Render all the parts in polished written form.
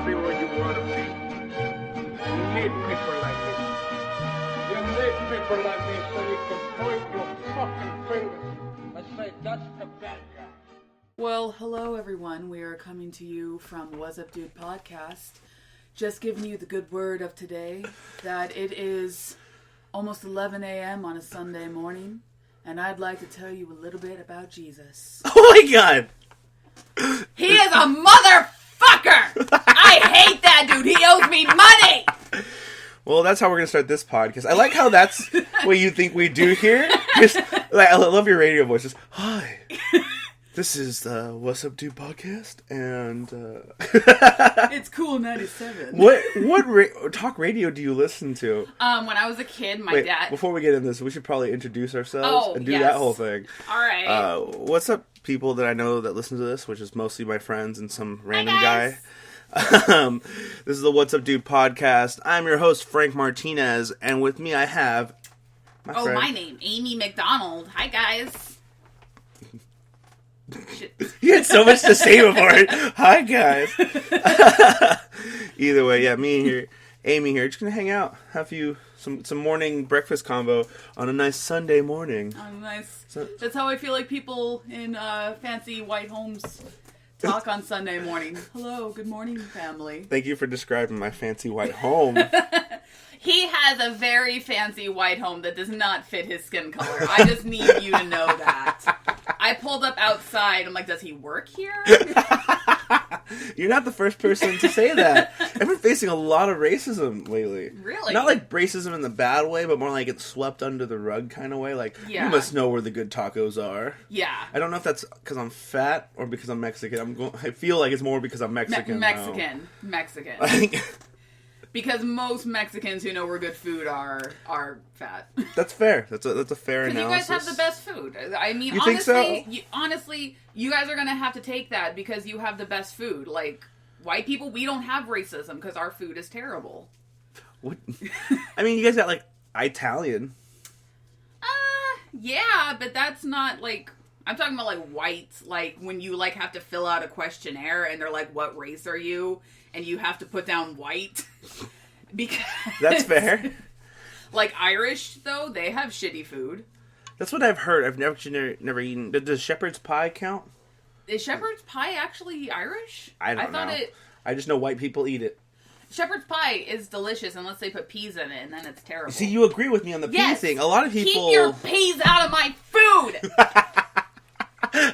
be where you want to be. You need people like me. You need people like me so you can point your fucking fingers and say, that's the bad guy. Well, hello everyone. We are coming to you from Wassup Dude Podcast. Just giving you the good word of today that it is almost 11 a.m. on a Sunday morning, and I'd like to tell you a little bit about Jesus. Oh my god! He is a motherfucker! I hate that dude! He owes me money! Well, that's how we're going to start this podcast. I like how that's what you think we do here. Just, like, I love your radio voice. Just, hi. This is the Wassup Dude Podcast, and It's cool 97. What talk radio do you listen to? When I was a kid, my dad... Before we get into this, we should probably introduce ourselves and do that whole thing. Alright. What's up, people that I know that listen to this, which is mostly my friends and some random guy. This is the What's Up Dude Podcast. I'm your host, Frank Martinez, and with me I have my friend. My name, Amy McDonald. Hi, guys. You had so much to say before it. Hi, guys. Either way, yeah, me here, Amy here, just gonna hang out, have some morning breakfast combo on a nice Sunday morning. Oh, nice. That's how I feel like people in fancy white homes talk on Sunday morning. Hello, good morning, family. Thank you for describing my fancy white home. He has a very fancy white home that does not fit his skin color. I just need you to know that. I pulled up outside. I'm like, does he work here? You're not the first person to say that. I've been facing a lot of racism lately. Really? Not like racism in the bad way, but more like it's swept under the rug kind of way. Like, you must know where the good tacos are. Yeah. I don't know if that's because I'm fat or because I'm Mexican. I feel like it's more because I'm Mexican. Mexican. I think... Because most Mexicans who know where good food are fat. That's fair. That's a fair analysis. Because you guys have the best food. I mean, you honestly, think so? Honestly, you guys are going to have to take that because you have the best food. Like, white people, we don't have racism because our food is terrible. What? I mean, you guys got, like, Italian. Yeah, but that's not, like... I'm talking about, like, whites. Like, when you, like, have to fill out a questionnaire and they're like, what race are you? And you have to put down white. Because... That's fair. Like, Irish, though, they have shitty food. That's what I've heard. I've never eaten... Does shepherd's pie count? Is shepherd's pie actually Irish? I don't know. I just know white people eat it. Shepherd's pie is delicious unless they put peas in it, and then it's terrible. See, you agree with me on the pea thing. A lot of people... Keep your peas out of my food!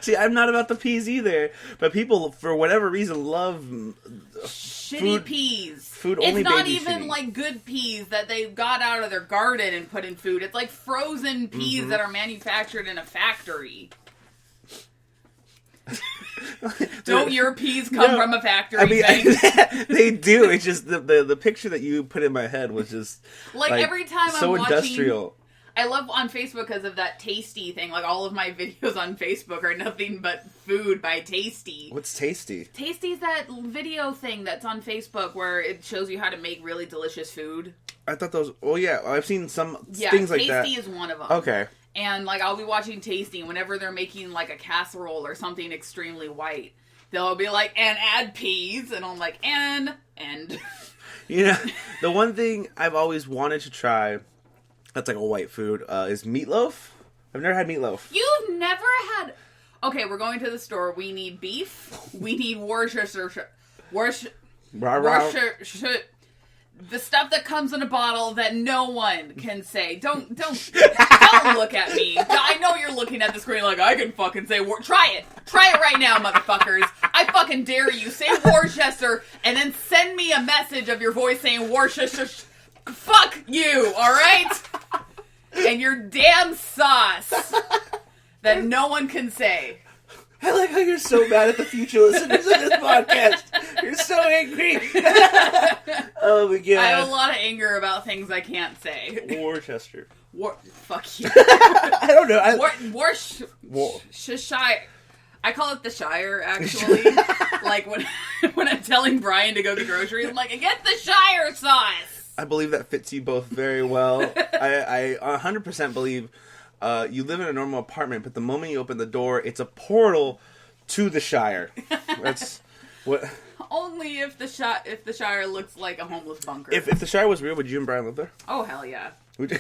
See, I'm not about the peas either, but people, for whatever reason, love shitty peas. Food only. It's not even like good peas that they got out of their garden and put in food. It's like frozen peas that are manufactured in a factory. Don't your peas come from a factory? I mean, they do. It's just the picture that you put in my head was just like every time so I'm watching, industrial. I love on Facebook because of that Tasty thing. Like, all of my videos on Facebook are nothing but food by Tasty. What's Tasty? Tasty's that video thing that's on Facebook where it shows you how to make really delicious food. I thought those... Oh, yeah. I've seen some things like that. Tasty is one of them. Okay. And, like, I'll be watching Tasty, and whenever they're making, like, a casserole or something extremely white, they'll be like, and add peas. And I'm like, and... You know, the one thing I've always wanted to try... That's like a white food, is meatloaf. I've never had meatloaf. You've never had... Okay, we're going to the store. We need beef. We need Worcestershire. The stuff that comes in a bottle that no one can say. Don't look at me. I know you're looking at the screen like, I can fucking say... Try it. Try it right now, motherfuckers. I fucking dare you. Say Worcester, and then send me a message of your voice saying Worcester... Fuck you, alright? And your damn sauce that no one can say. I like how you're so mad at the future listeners of this podcast. You're so angry. Oh my god. I have a lot of anger about things I can't say. Worcester. Fuck you. I don't know. Shire. I call it the Shire, actually. Like, when I'm telling Brian to go get groceries, I'm like, get the Shire sauce! I believe that fits you both very well. I 100% believe you live in a normal apartment, but the moment you open the door, it's a portal to the Shire. That's what... Only if the Shire looks like a homeless bunker. If the Shire was real, would you and Brian live there? Oh, hell yeah. Would you?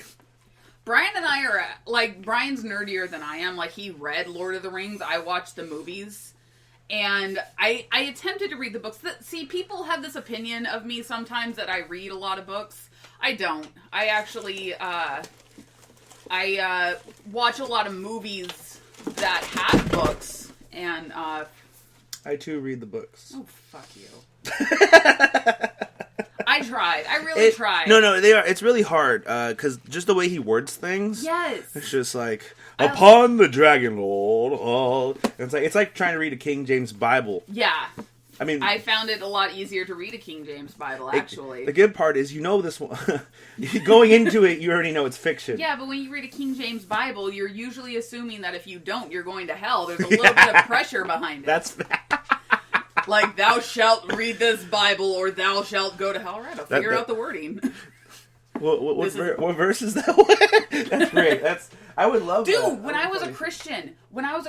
Brian and I are, like, Brian's nerdier than I am. Like, he read Lord of the Rings. I watched the movies. And I attempted to read the books. See, people have this opinion of me sometimes that I read a lot of books. I don't. I actually, I watch a lot of movies that have books. And, I too read the books. oh, fuck you. I tried. I really tried. No, they are. It's really hard, because just the way he words things. Yes. It's just like, upon the Dragon Lord. It's like trying to read a King James Bible. Yeah. I mean, I found it a lot easier to read a King James Bible, actually. The good part is, this one. Going into it, you already know it's fiction. Yeah, but when you read a King James Bible, you're usually assuming that if you don't, you're going to hell. There's a little bit of pressure behind it. That's like, thou shalt read this Bible, or thou shalt go to hell. All right, I'll figure out the wording. What verse is that one? That's great. I would love that. Dude, when I was a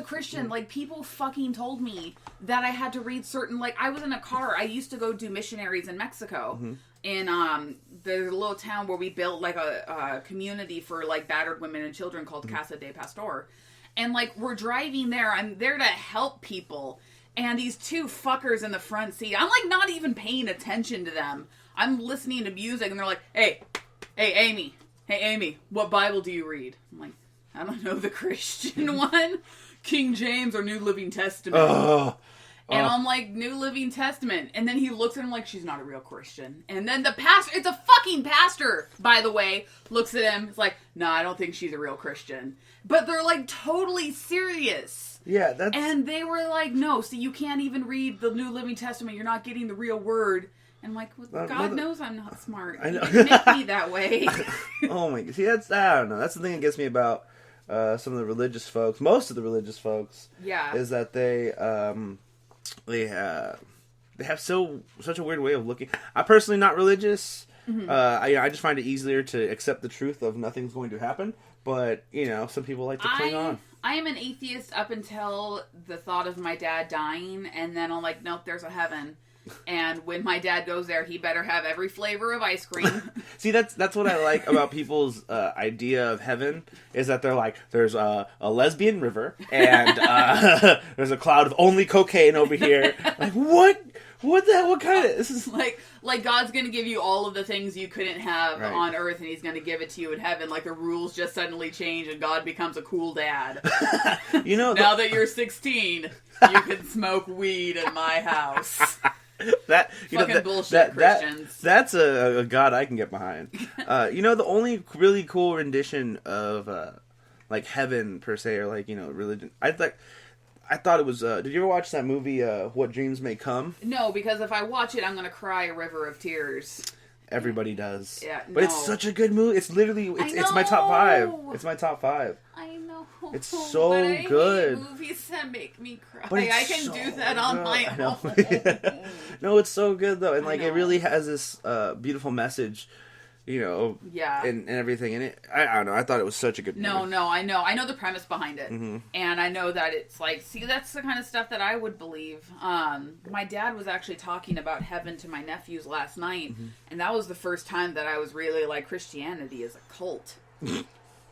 Christian, like, people fucking told me that I had to read certain, like, I was in a car. I used to go do missionaries in Mexico. Mm-hmm. In the little town where we built, like, a community for, like, battered women and children called Casa de Pastor. And, like, we're driving there. I'm there to help people. And these two fuckers in the front seat, I'm, like, not even paying attention to them. I'm listening to music, and they're like, Hey, Amy, what Bible do you read? I'm like, I don't know, the Christian one? King James or New Living Testament? And I'm like, New Living Testament. And then he looks at him like, she's not a real Christian. And then the pastor, it's a fucking pastor, by the way, looks at him. It's like, no, I don't think she's a real Christian. But they're, like, totally serious. Yeah, that's... And they were like, no, so you can't even read the New Living Testament. You're not getting the real word. And I'm like, well, God knows I'm not smart. I know. You didn't make me that way. Oh my God. See, I don't know. That's the thing that gets me about some of the religious folks. Most of the religious folks. Yeah. Is that they have such a weird way of looking. I'm personally not religious. Mm-hmm. I just find it easier to accept the truth of nothing's going to happen. But, some people like to cling on. I am an atheist up until the thought of my dad dying. And then I'm like, nope, there's a heaven. And when my dad goes there, he better have every flavor of ice cream. See, that's what I like about people's idea of heaven, is that they're like, there's a lesbian river, and there's a cloud of only cocaine over here. Like, what? What the hell? What kind of... This is like God's going to give you all of the things you couldn't have on earth, and he's going to give it to you in heaven. Like, the rules just suddenly change, and God becomes a cool dad. Now that you're 16, you can smoke weed in my house. Bullshit Christians. That's a God I can get behind. The only really cool rendition of like heaven per se, or like religion. I thought it was. Did you ever watch that movie What Dreams May Come? No, because if I watch it, I'm gonna cry a river of tears. Everybody does. Yeah, but it's such a good movie. It's literally it's my top 5. It's my top 5. I know. It's so but good. I hate movies that make me cry. But I can do that on my own. No, it's so good though, and like it really has this beautiful message. Yeah, and everything in it. I don't know. I thought it was such a good movie. No, I know the premise behind it, mm-hmm. and I know that it's like, see, that's the kind of stuff that I would believe. My dad was actually talking about heaven to my nephews last night, mm-hmm. and that was the first time that I was really like, Christianity is a cult.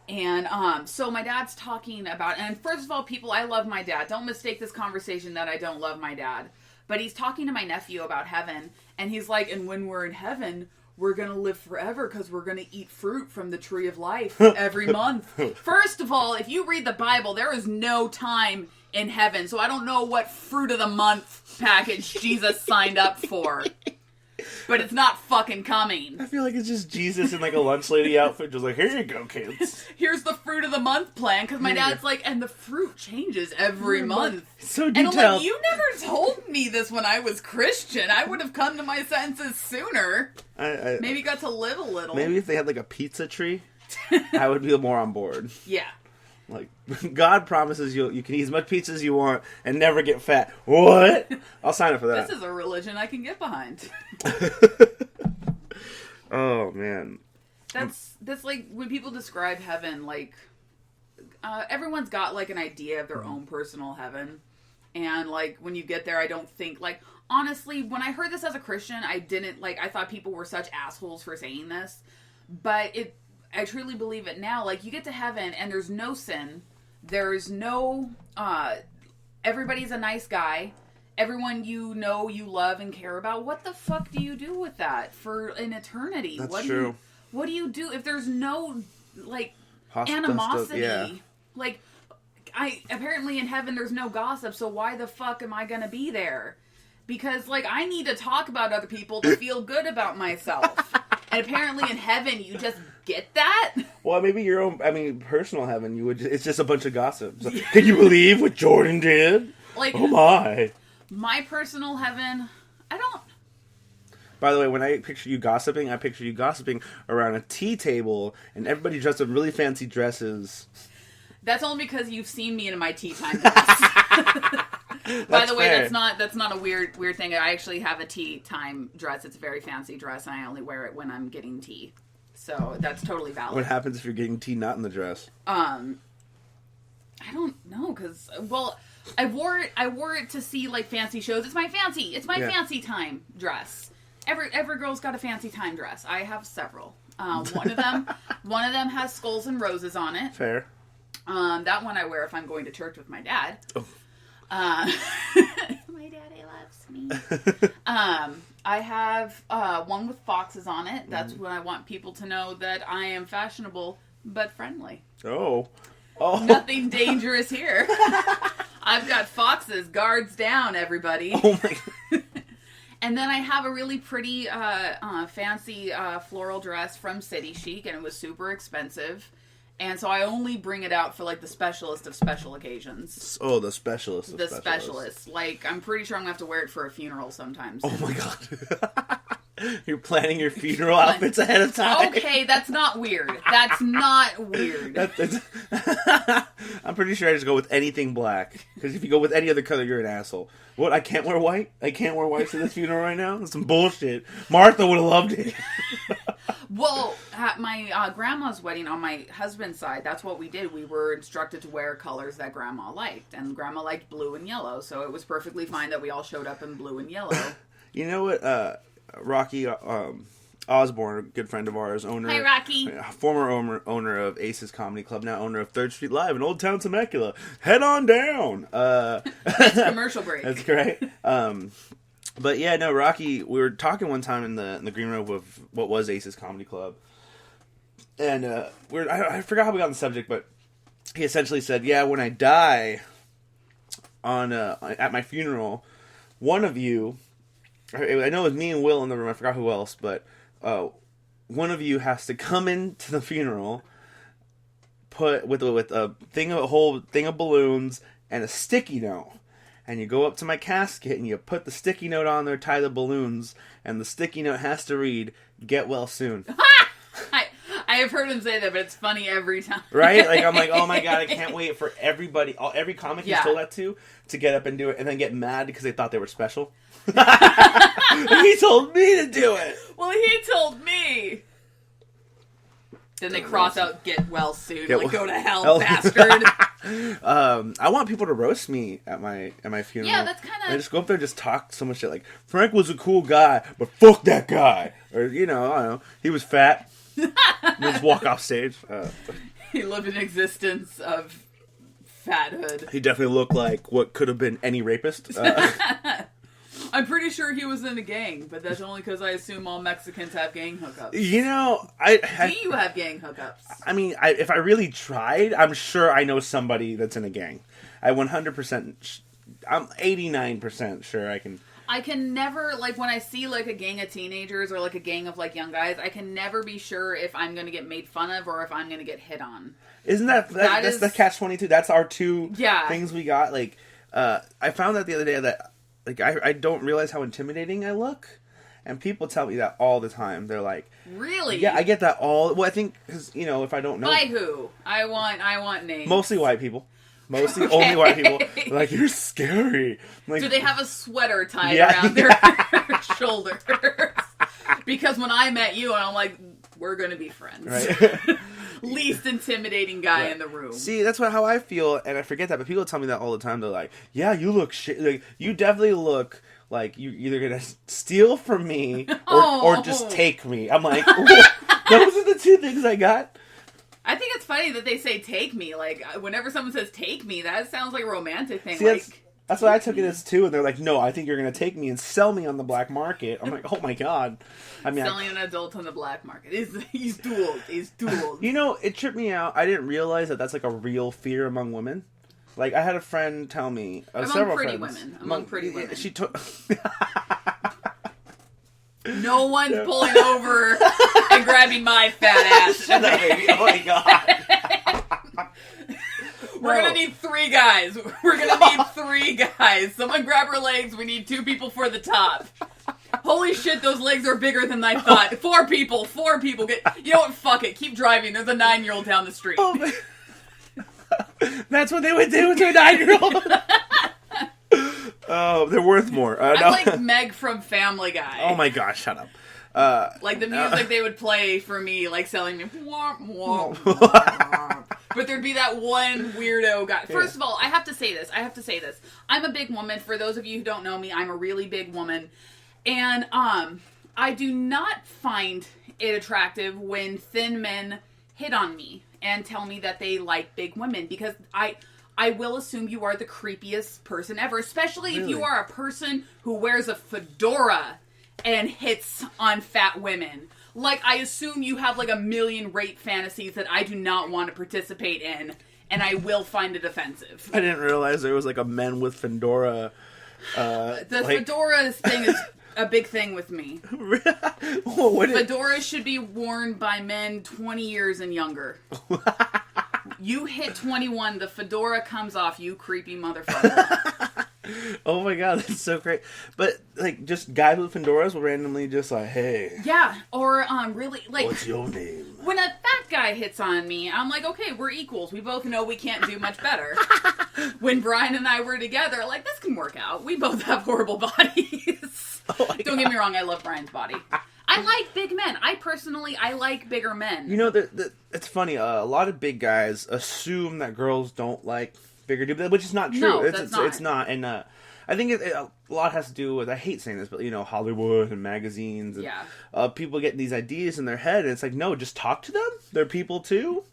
And so my dad's talking about, and first of all, people, I love my dad. Don't mistake this conversation that I don't love my dad. But he's talking to my nephew about heaven, and he's like, and when we're in heaven, we're going to live forever because we're going to eat fruit from the tree of life every month. First of all, if you read the Bible, there is no time in heaven. So I don't know what fruit of the month package Jesus signed up for. But it's not fucking coming. I feel like it's just Jesus in like a lunch lady outfit, just like, here you go, kids. Here's the fruit of the month plan, because my dad's like, and the fruit changes every month. So detailed. And I'm like, you never told me this when I was Christian. I would have come to my senses sooner. I maybe got to live a little. Maybe if they had like a pizza tree, I would be more on board. Yeah. Like, God promises you can eat as much pizza as you want and never get fat. What? I'll sign up for that. This is a religion I can get behind. Oh, man. That's like, when people describe heaven, like, everyone's got, like, an idea of their own personal heaven. And, like, when you get there, I don't think, like, honestly, when I heard this as a Christian, I didn't, like, I thought people were such assholes for saying this. But I truly believe it now. Like, you get to heaven, and there's no sin. There's no, everybody's a nice guy. Everyone you know, you love, and care about. What the fuck do you do with that for an eternity? That's true. What do you do if there's no, like, animosity? Yeah. Like, apparently in heaven there's no gossip, so why the fuck am I gonna be there? Because, like, I need to talk about other people to feel good about myself. And apparently in heaven you just get that? Well, maybe your own, personal heaven, it's just a bunch of gossip. So, can you believe what Jordan did? Like, oh my. My personal heaven, I don't... By the way, when I picture you gossiping, I picture you gossiping around a tea table and everybody dressed in really fancy dresses. That's only because you've seen me in my tea time dress. By the way, fair. that's not a weird thing. I actually have a tea time dress. It's a very fancy dress, and I only wear it when I'm getting tea. So that's totally valid. What happens if you're getting tea not in the dress? I don't know, because, well, I wore it to see, like, fancy shows. It's my fancy time dress. Every girl's got a fancy time dress. I have several. One of them has skulls and roses on it. Fair. That one I wear if I'm going to church with my dad. Oh. My daddy loves me. I have one with foxes on it. That's when I want people to know that I am fashionable but friendly. Oh. Nothing dangerous here. I've got foxes, guards down, everybody. Oh my God. And then I have a really pretty, fancy floral dress from City Chic, and it was super expensive. And so I only bring it out for, like, the specialist of special occasions. Oh, the specialist of the specialist. Like, I'm pretty sure I'm going to have to wear it for a funeral sometimes. Oh my God. You're planning your funeral outfits ahead of time. Okay, that's not weird. That's not weird. I'm pretty sure I just go with anything black. Because if you go with any other color, you're an asshole. What? I can't wear white? I can't wear white to this funeral right now? That's some bullshit. Martha would have loved it. Well, at my grandma's wedding on my husband's side, that's what we did. We were instructed to wear colors that grandma liked. And grandma liked blue and yellow. So it was perfectly fine that we all showed up in blue and yellow. You know what? Rocky Osborne, a good friend of ours, owner. Hi, Rocky. Former owner of Ace's Comedy Club, now owner of 3rd Street Live in Old Town Temecula. Head on down. That's commercial break. That's great. But yeah, no, Rocky, we were talking one time in the green room of what was Ace's Comedy Club. And I forgot how we got on the subject, but he essentially said, yeah, when I die at my funeral, one of you, I know it was me and Will in the room, I forgot who else, but one of you has to come into the funeral, put with a whole thing of balloons and a sticky note. And you go up to my casket and you put the sticky note on there, tie the balloons, and the sticky note has to read, "Get well soon." I have heard him say that, but it's funny every time. Right? Like, I'm like, oh my God, I can't wait for every comic he's told that to get up and do it, and then get mad because they thought they were special. He told me to do it. Well, he told me. Then they cross out "get well soon." Go to hell, bastard. I want people to roast me at my funeral. Yeah, that's kind of. I just go up there and just talk so much shit. Like, Frank was a cool guy, but fuck that guy. Or, I don't know. He was fat. Just walk off stage. He lived an existence of fathood. He definitely looked like what could have been any rapist. I'm pretty sure he was in a gang, but that's only because I assume all Mexicans have gang hookups. Do you have gang hookups? I mean, if I really tried, I'm sure I know somebody that's in a gang. I'm 89% sure I can. I can never, like, when I see, like, a gang of teenagers or, like, a gang of, like, young guys, I can never be sure if I'm going to get made fun of or if I'm going to get hit on. Isn't that's the catch-22? That's our two things we got. Like, I found that the other day that, like, I don't realize how intimidating I look. And people tell me that all the time. They're like... Really? Yeah, I get that all... Well, I think, because, if I don't know... By who? I want names. Mostly white people. Mostly only white people. Like, you're scary. Like, do they have a sweater tied around their shoulders? Because when I met you, and I'm like, we're going to be friends. Right. least intimidating guy in the room. See, that's how I feel, and I forget that, but people tell me that all the time. They're like, yeah, you look shit. Like, you definitely look like you're either going to steal from me or just take me. I'm like, those are the two things I got. I think it's funny that they say take me. Like, whenever someone says take me, that sounds like a romantic thing. See, that's what I took it as too, and they're like, no, I think you're going to take me and sell me on the black market. I'm like, oh my god. I mean, selling an adult on the black market. He's too old. He's too old. You know, it tripped me out. I didn't realize that that's like a real fear among women. Like, I had a friend tell me, Among pretty women. She took... No one's pulling over and grabbing my fat ass. Shut up, baby. Oh my god. We're gonna need 3 guys. We're gonna need 3 guys. Someone grab her legs. We need 2 people for the top. Holy shit, those legs are bigger than I thought. 4 people. 4 people. You know what? Fuck it. Keep driving. There's a 9-year-old down the street. Oh, that's what they would do to a 9-year-old. Oh, they're worth more. I'm no. like Meg from Family Guy. Oh my gosh, shut up. Like the music they would play for me, like selling me. Womp, womp, womp. But there'd be that one weirdo guy. First of all, I have to say this. I'm a big woman. For those of you who don't know me, I'm a really big woman. And I do not find it attractive when thin men hit on me and tell me that they like big women, because I will assume you are the creepiest person ever, especially if you are a person who wears a fedora and hits on fat women. Like, I assume you have like a million rape fantasies that I do not want to participate in, and I will find it offensive. I didn't realize there was like a men with fedora. Fedora thing is a big thing with me. Fedoras should be worn by men 20 years and younger. You hit 21, the fedora comes off, you creepy motherfucker. Oh my god, that's so great. But, like, just guys with fedoras will randomly just like, hey. Yeah, or, really, like... What's your name? When a fat guy hits on me, I'm like, okay, we're equals. We both know we can't do much better. When Brian and I were together, like, this can work out. We both have horrible bodies. Don't get me wrong, I love Brian's body. I like big men. I like bigger men. You know, it's funny. A lot of big guys assume that girls don't like bigger dudes, which is not true. No, it's not. And I think a lot has to do with, I hate saying this, but, you know, Hollywood and magazines. And, people get these ideas in their head, and it's like, no, just talk to them. They're people, too.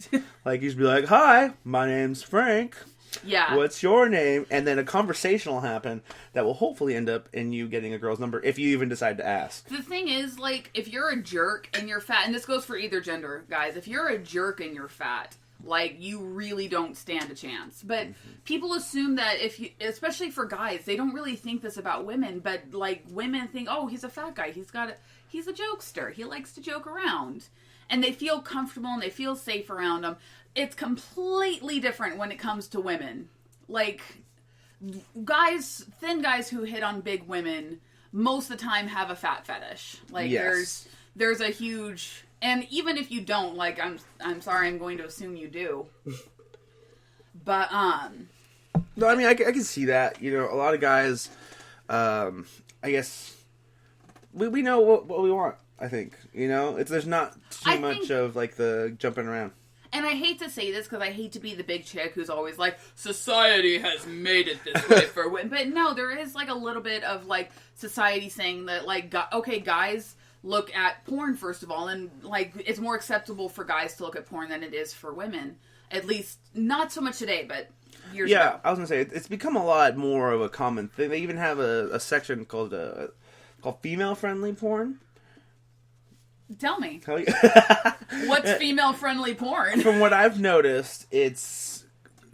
Like, you should be like, hi, my name's Frank. Yeah. What's your name? And then a conversation will happen that will hopefully end up in you getting a girl's number if you even decide to ask. The thing is, like, if you're a jerk and you're fat, and this goes for either gender, guys, if you're a jerk and you're fat, like, you really don't stand a chance. But people assume that especially for guys, they don't really think this about women, but, like, women think, oh, he's a fat guy. He's a jokester. He likes to joke around. And they feel comfortable and they feel safe around him. It's completely different when it comes to women. Like, thin guys who hit on big women, most of the time have a fat fetish. Like, yes. there's a huge... And even if you don't, like, I'm sorry, I'm going to assume you do. But, No, I mean, I can see that. You know, a lot of guys, I guess, we know what we want, I think. You know? There's not too much of, like, the jumping around. And I hate to say this, because I hate to be the big chick who's always like, society has made it this way for women. But no, there is, like, a little bit of, like, society saying that, like, okay, guys... look at porn, first of all, and, like, it's more acceptable for guys to look at porn than it is for women. At least, not so much today, but years ago. Yeah, I was going to say, it's become a lot more of a common thing. They even have a section called female-friendly porn. Tell me. What's female-friendly porn? From what I've noticed, it's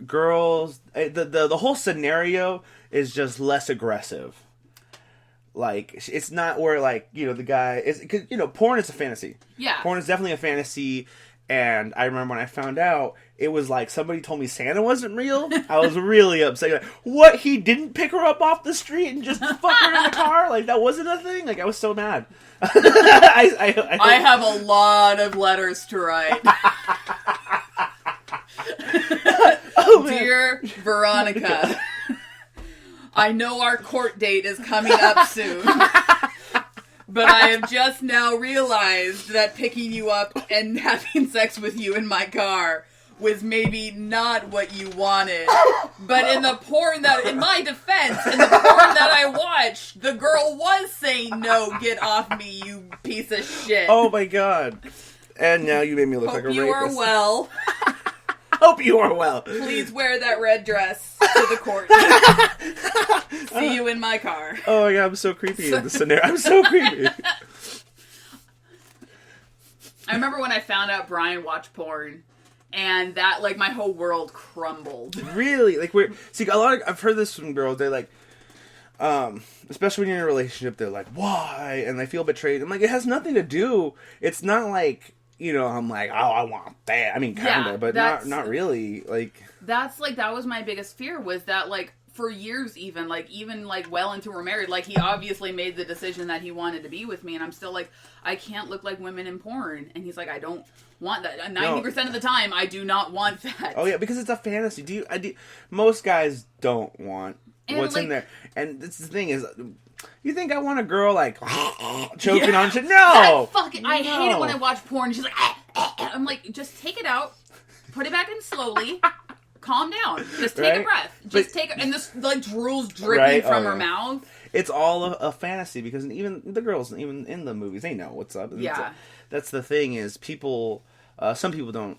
girls... The whole scenario is just less aggressive. Like, it's not where, like, you know, the guy is... Because, you know, porn is a fantasy. Yeah. Porn is definitely a fantasy. And I remember when I found out, it was like somebody told me Santa wasn't real. I was really upset. Like, what? He didn't pick her up off the street and just fuck her in the car? Like, that wasn't a thing? Like, I was so mad. I have a lot of letters to write. Oh, dear Veronica, I know our court date is coming up soon. But I have just now realized that picking you up and having sex with you in my car was maybe not what you wanted. But in the porn that, in my defense, in the porn that I watched, the girl was saying, no, get off me, you piece of shit. Oh my god. And now you made me look Hope like a rapist. you are well. Hope you are well. Please wear that red dress to the court. See you in my car. Oh my god, I'm so creepy in this scenario. I'm so creepy. I remember when I found out Brian watched porn, and that, like, my whole world crumbled. Really? Like, I've heard this from girls, they're like, especially when you're in a relationship, they're like, why? And they feel betrayed. I'm like, it has nothing to do. It's not like, you know, I'm like, oh, I want that. I mean, kinda, but not really. Like, that was my biggest fear, was that, like, for years even well into we're married, like, he obviously made the decision that he wanted to be with me, and I'm still like, I can't look like women in porn. And he's like, I don't want that. 90% of the time, I do not want that. Oh yeah, because it's a fantasy. Most guys don't want what's in there. And the thing is, you think I want a girl, like, choking on shit? No! I hate it when I watch porn and she's like, I'm like, just take it out, put it back in slowly, calm down, just take a breath, and this, like, drool's dripping from her mouth. It's all a fantasy, because even the girls, even in the movies, they know what's up. And that's the thing, is people, some people don't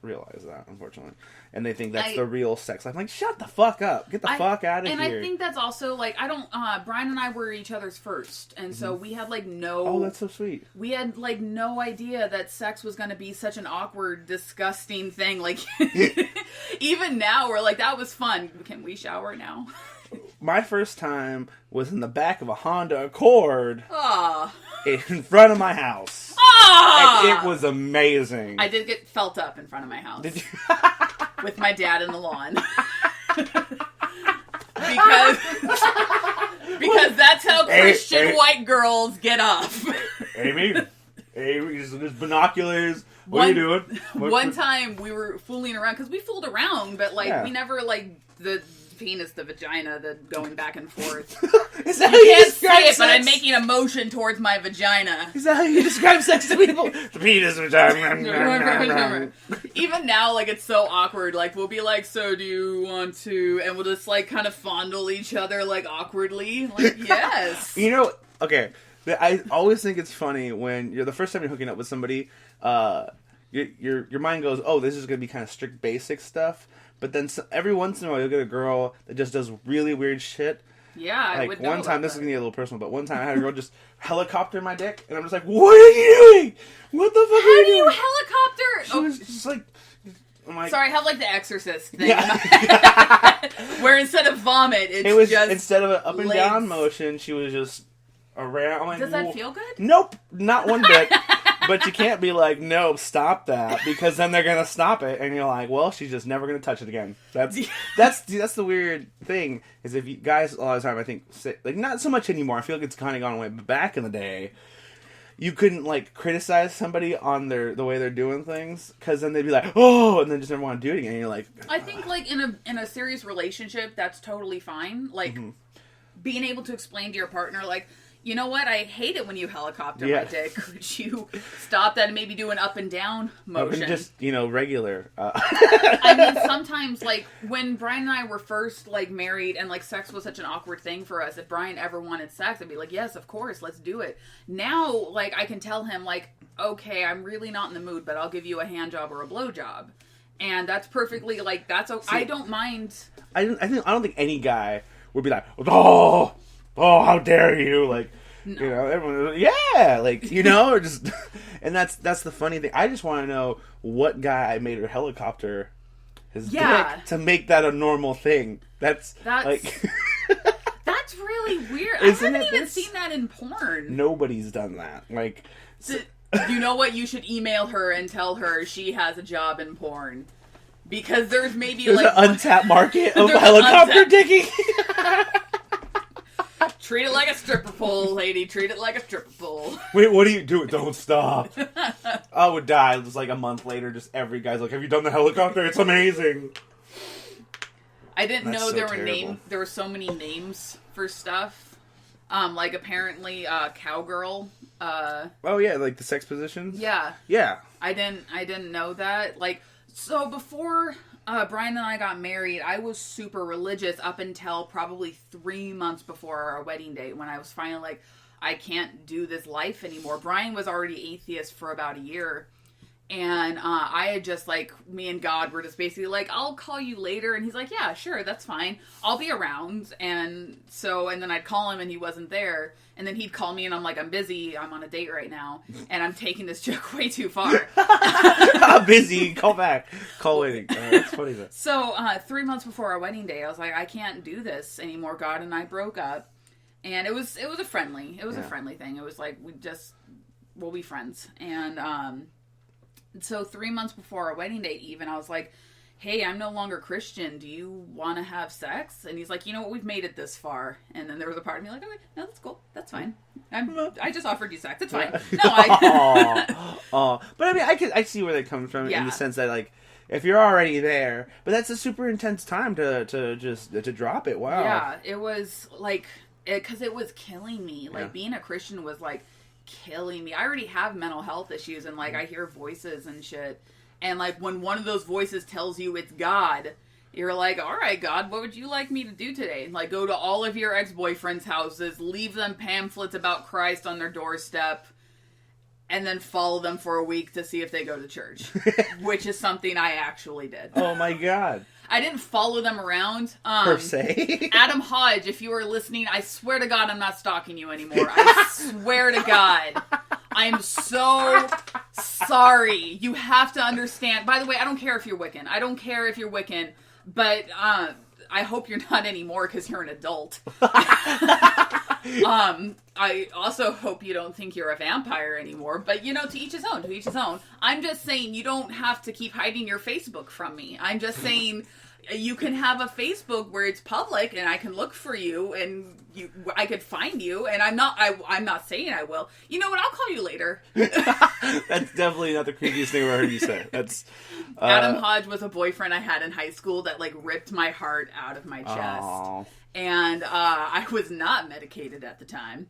realize that, unfortunately. And they think that's the real sex life. I'm like, shut the fuck up. Get the fuck out of here. And I think that's also, like, Brian and I were each other's first. And so we had, like, no... Oh, that's so sweet. We had, like, no idea that sex was going to be such an awkward, disgusting thing. Like, even now, we're like, that was fun. Can we shower now? My first time was in the back of a Honda Accord. Ah. In front of my house. Ah! And it was amazing. I did get felt up in front of my house. Did you? With my dad in the lawn. because that's how Christian white girls get off. Amy, there's binoculars. What are you doing? One time we were fooling around, because we fooled around, but, like, we never, like, the penis, the vagina, the going back and forth. Is that you can't say it, but I'm making a motion towards my vagina. Is that how you describe sex to people? The penis, vagina. Even now, like, it's so awkward. Like, we'll be like, so do you want to? And we'll just, like, kind of fondle each other, like, awkwardly. Like, yes. You know, okay, I always think it's funny when you're the first time you're hooking up with somebody, your mind goes, oh, this is going to be kind of strict basic stuff. But then every once in a while, you'll get a girl that just does really weird shit. Yeah, like, one time, this is going to get a little personal, but one time I had a girl just helicopter my dick, and I'm just like, what are you doing? What the fuck are you doing? How do you helicopter? She was just like... I'm like, sorry, I have, like, the Exorcist thing. Yeah. Where instead of vomit, it was just instead of an up and down motion, she was just around. Like, does that feel good? Nope, not one bit. But you can't be like, no, stop that, because then they're gonna stop it, and you're like, well, she's just never gonna touch it again. That's the weird thing, is if you guys, a lot of the time, I think, say, like, not so much anymore, I feel like it's kind of gone away, but back in the day, you couldn't, like, criticize somebody on the way they're doing things, because then they'd be like, oh, and then just never want to do it again, and you're like... I think, like, in a serious relationship, that's totally fine. Like, being able to explain to your partner, like, you know what? I hate it when you helicopter my dick. Could you stop that and maybe do an up and down motion? Just, regular. I mean, sometimes, like, when Brian and I were first, like, married and, like, sex was such an awkward thing for us, if Brian ever wanted sex, I'd be like, yes, of course, let's do it. Now, like, I can tell him, like, okay, I'm really not in the mood, but I'll give you a hand job or a blow job. And that's perfectly, like, that's okay. See, I don't mind. I don't think any guy would be like, oh, how dare you, like, no. Everyone, yeah, like, or just, and that's the funny thing. I just want to know what guy made her helicopter his dick to make that a normal thing. That's like, that's really weird. I haven't even seen that in porn. Nobody's done that. Like, you know what? You should email her and tell her she has a job in porn. Because there's an untapped market of helicopter dicking. Treat it like a stripper pole, lady. Treat it like a stripper pole. Wait, what are you doing? Don't stop. I would die. Just like a month later, just every guy's like, have you done the helicopter? It's amazing. I didn't know there were so many names for stuff. Like apparently cowgirl. Oh yeah, like the sex positions. Yeah. Yeah. I didn't know that. Like, so before Brian and I got married, I was super religious up until probably 3 months before our wedding date, when I was finally like, I can't do this life anymore. Brian was already atheist for about a year. And I had just, like, me and God were just basically like, I'll call you later. And he's like, yeah, sure, that's fine. I'll be around. And then I'd call him and he wasn't there. And then he'd call me and I'm like, I'm busy. I'm on a date right now. And I'm taking this joke way too far. I'm busy. Call back. Call waiting. That's funny though. So 3 months before our wedding day, I was like, I can't do this anymore. God and I broke up. And it was a friendly thing. It was like, we'll be friends. And, so 3 months before our wedding date even, I was like, hey, I'm no longer Christian. Do you want to have sex? And he's like, you know what? We've made it this far. And then there was a part of me like, okay, no, that's cool. That's fine. I just offered you sex. It's fine. No, but I mean, I see where they come from in the sense that, like, if you're already there, but that's a super intense time to drop it. Wow. Yeah, it was like, because it was killing me. Like, being a Christian was like killing me. I already have mental health issues, and like I hear voices and shit, and like when one of those voices tells you it's God, you're like, all right, God, what would you like me to do today? Like, go to all of your ex-boyfriends' houses, leave them pamphlets about Christ on their doorstep, and then follow them for a week to see if they go to church, which is something I actually did. Oh my God. I didn't follow them around. Per se. Adam Hodge, if you are listening, I swear to God I'm not stalking you anymore. I swear to God. I'm so sorry. You have to understand. By the way, I don't care if you're Wiccan. I don't care if you're Wiccan, but I hope you're not anymore because you're an adult. I also hope you don't think you're a vampire anymore, but you know, to each his own, to each his own. I'm just saying you don't have to keep hiding your Facebook from me. I'm just saying you can have a Facebook where it's public and I can look for you and I could find you, and I'm not saying I will. You know what? I'll call you later. That's definitely not the creepiest thing I've ever heard you say. That's Adam Hodge was a boyfriend I had in high school that like ripped my heart out of my chest. Aww. And I was not medicated at the time.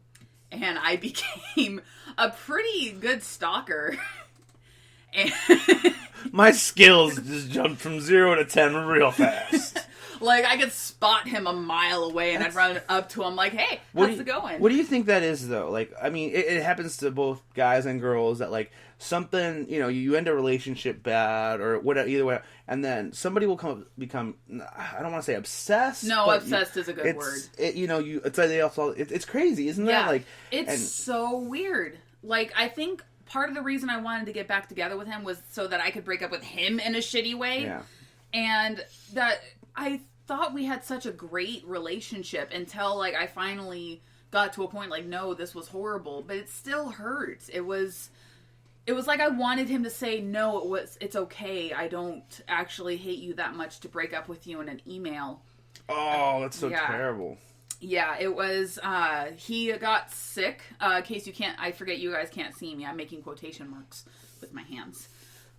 And I became a pretty good stalker. And my skills just jumped from 0 to 10 real fast. Like, I could spot him a mile away, and I'd run up to him like, hey, how's it going? What do you think that is, though? Like, I mean, it happens to both guys and girls that, like, something, you know, you end a relationship bad or whatever, either way, and then somebody will become, I don't want to say obsessed. No, obsessed is a good word. It's like they also, it's crazy, isn't that? Like, it's so weird. Like, I think part of the reason I wanted to get back together with him was so that I could break up with him in a shitty way. Yeah. And that I thought we had such a great relationship until, like, I finally got to a point like, no, this was horrible, but it still hurts. It was like I wanted him to say, no, it's okay. I don't actually hate you that much to break up with you in an email. Oh, that's so terrible. Yeah, it was, he got sick. In case I forget you guys can't see me. I'm making quotation marks with my hands.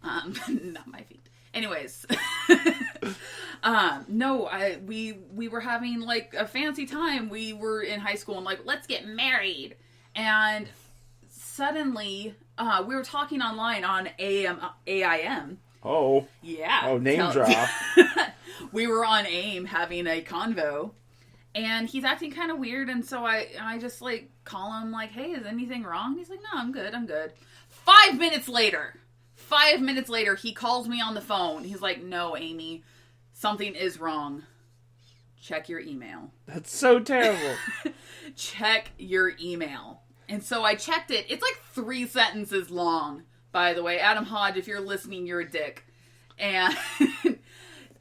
Not my feet. Anyways. We were having, like, a fancy time. We were in high school and, like, let's get married. And suddenly, we were talking online on AIM. Oh. Yeah. Oh, name drop. We were on AIM having a convo. And he's acting kind of weird, and so I just, like, call him, like, hey, is anything wrong? And he's like, no, I'm good. 5 minutes later, he calls me on the phone. He's like, no, Amy, something is wrong. Check your email. That's so terrible. Check your email. And so I checked it. It's like 3 sentences long, by the way. Adam Hodge, if you're listening, you're a dick. And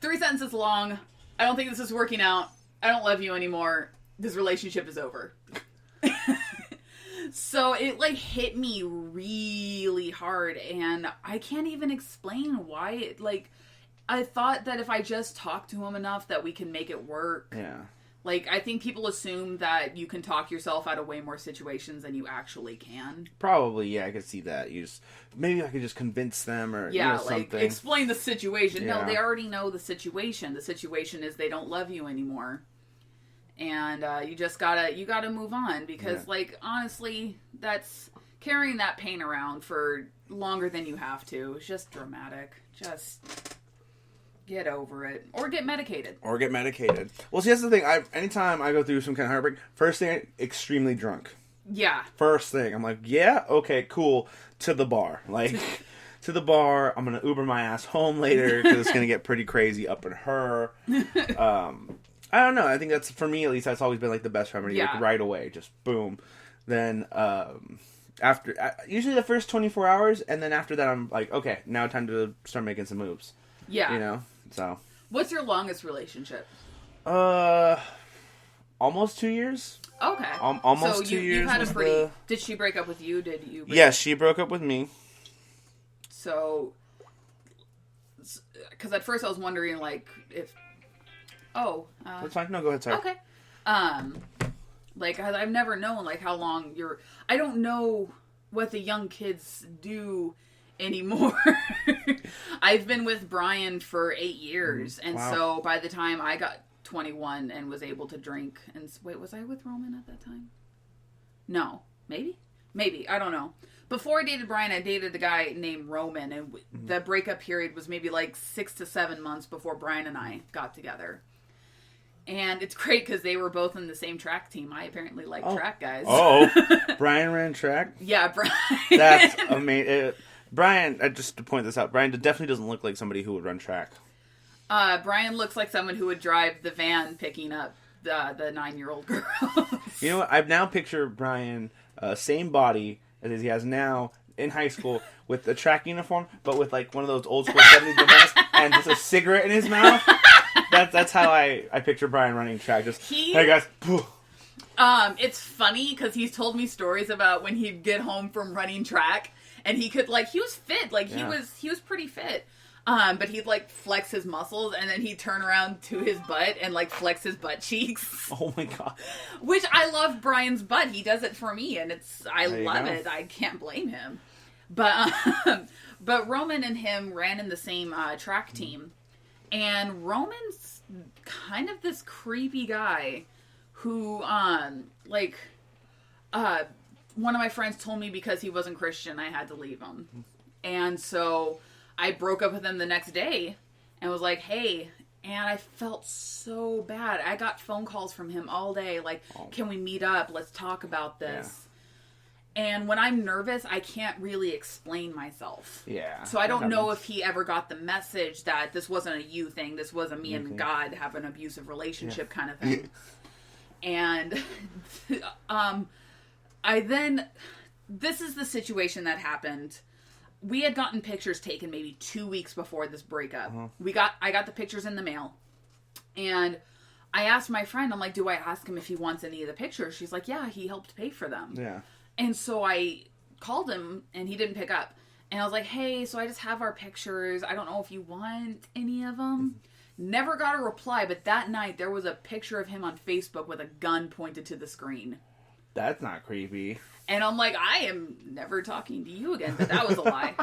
3 sentences long. I don't think this is working out. I don't love you anymore. This relationship is over. So it, like, hit me really hard, and I can't even explain why. I thought that if I just talk to him enough that we can make it work. Yeah. Like, I think people assume that you can talk yourself out of way more situations than you actually can. Probably, yeah, I could see that. Maybe I could just convince them or something. Like, explain the situation. Yeah. No, they already know the situation. The situation is they don't love you anymore. And you just gotta move on because, like, honestly, that's carrying that pain around for longer than you have to. It's just dramatic. Just get over it. Or get medicated. Well, see, that's the thing. Anytime I go through some kind of heartbreak, first thing, extremely drunk. Yeah. First thing, I'm like, yeah, okay, cool, to the bar. Like, to the bar, I'm going to Uber my ass home later, because it's going to get pretty crazy up in her. I don't know, I think that's, for me at least, that's always been, like, the best remedy, like, right away, just boom. Then, after, usually the first 24 hours, and then after that, I'm like, okay, now time to start making some moves. Yeah. You know, so. What's your longest relationship? Almost 2 years. Okay. Almost so 2 years. You had a pretty. Did she break up with you? Did you? Yes, she broke up with me. So, because at first I was wondering, like, if. Oh. That's fine. No, go ahead. Sorry. Okay. Like, I've never known, like, how long you're. I don't know what the young kids do anymore. I've been with Brian for 8 years, and so by the time I got 21 and was able to drink, and wait, was I with Roman at that time? No, maybe, I don't know. Before I dated Brian, I dated a guy named Roman, and the breakup period was maybe like 6 to 7 months before Brian and I got together. And it's great because they were both in the same track team. I apparently like track guys. Oh, Brian ran track? Yeah, Brian. That's amazing. Brian, just to point this out, Brian definitely doesn't look like somebody who would run track. Brian looks like someone who would drive the van picking up the 9-year-old girls. You know what? I've now pictured Brian, same body as he has now in high school, with the track uniform, but with like one of those old school 70s vests and just a cigarette in his mouth. That's how I picture Brian running track. Just, hey guys. It's funny because he's told me stories about when he'd get home from running track, and he could, like, he was fit, like, he was pretty fit. But he'd, like, flex his muscles, and then he'd turn around to his butt and, like, flex his butt cheeks. Oh, my God. Which, I love Brian's butt. He does it for me, and I love it. I can't blame him. But Roman and him ran in the same track team. And Roman's kind of this creepy guy who, one of my friends told me because he wasn't Christian, I had to leave him. And so I broke up with him the next day and was like, hey, and I felt so bad. I got phone calls from him all day, like, can we meet up? Let's talk about this. Yeah. And when I'm nervous, I can't really explain myself. Yeah. So I don't know if he ever got the message that this wasn't a you thing. This was a me and God have an abusive relationship kind of thing. And this is the situation that happened. We had gotten pictures taken maybe 2 weeks before this breakup. I got the pictures in the mail. And I asked my friend, I'm like, do I ask him if he wants any of the pictures? She's like, yeah, he helped pay for them. Yeah. And so I called him, and he didn't pick up. And I was like, hey, so I just have our pictures. I don't know if you want any of them. Never got a reply, but that night there was a picture of him on Facebook with a gun pointed to the screen. That's not creepy. And I'm like, I am never talking to you again, but that was a lie.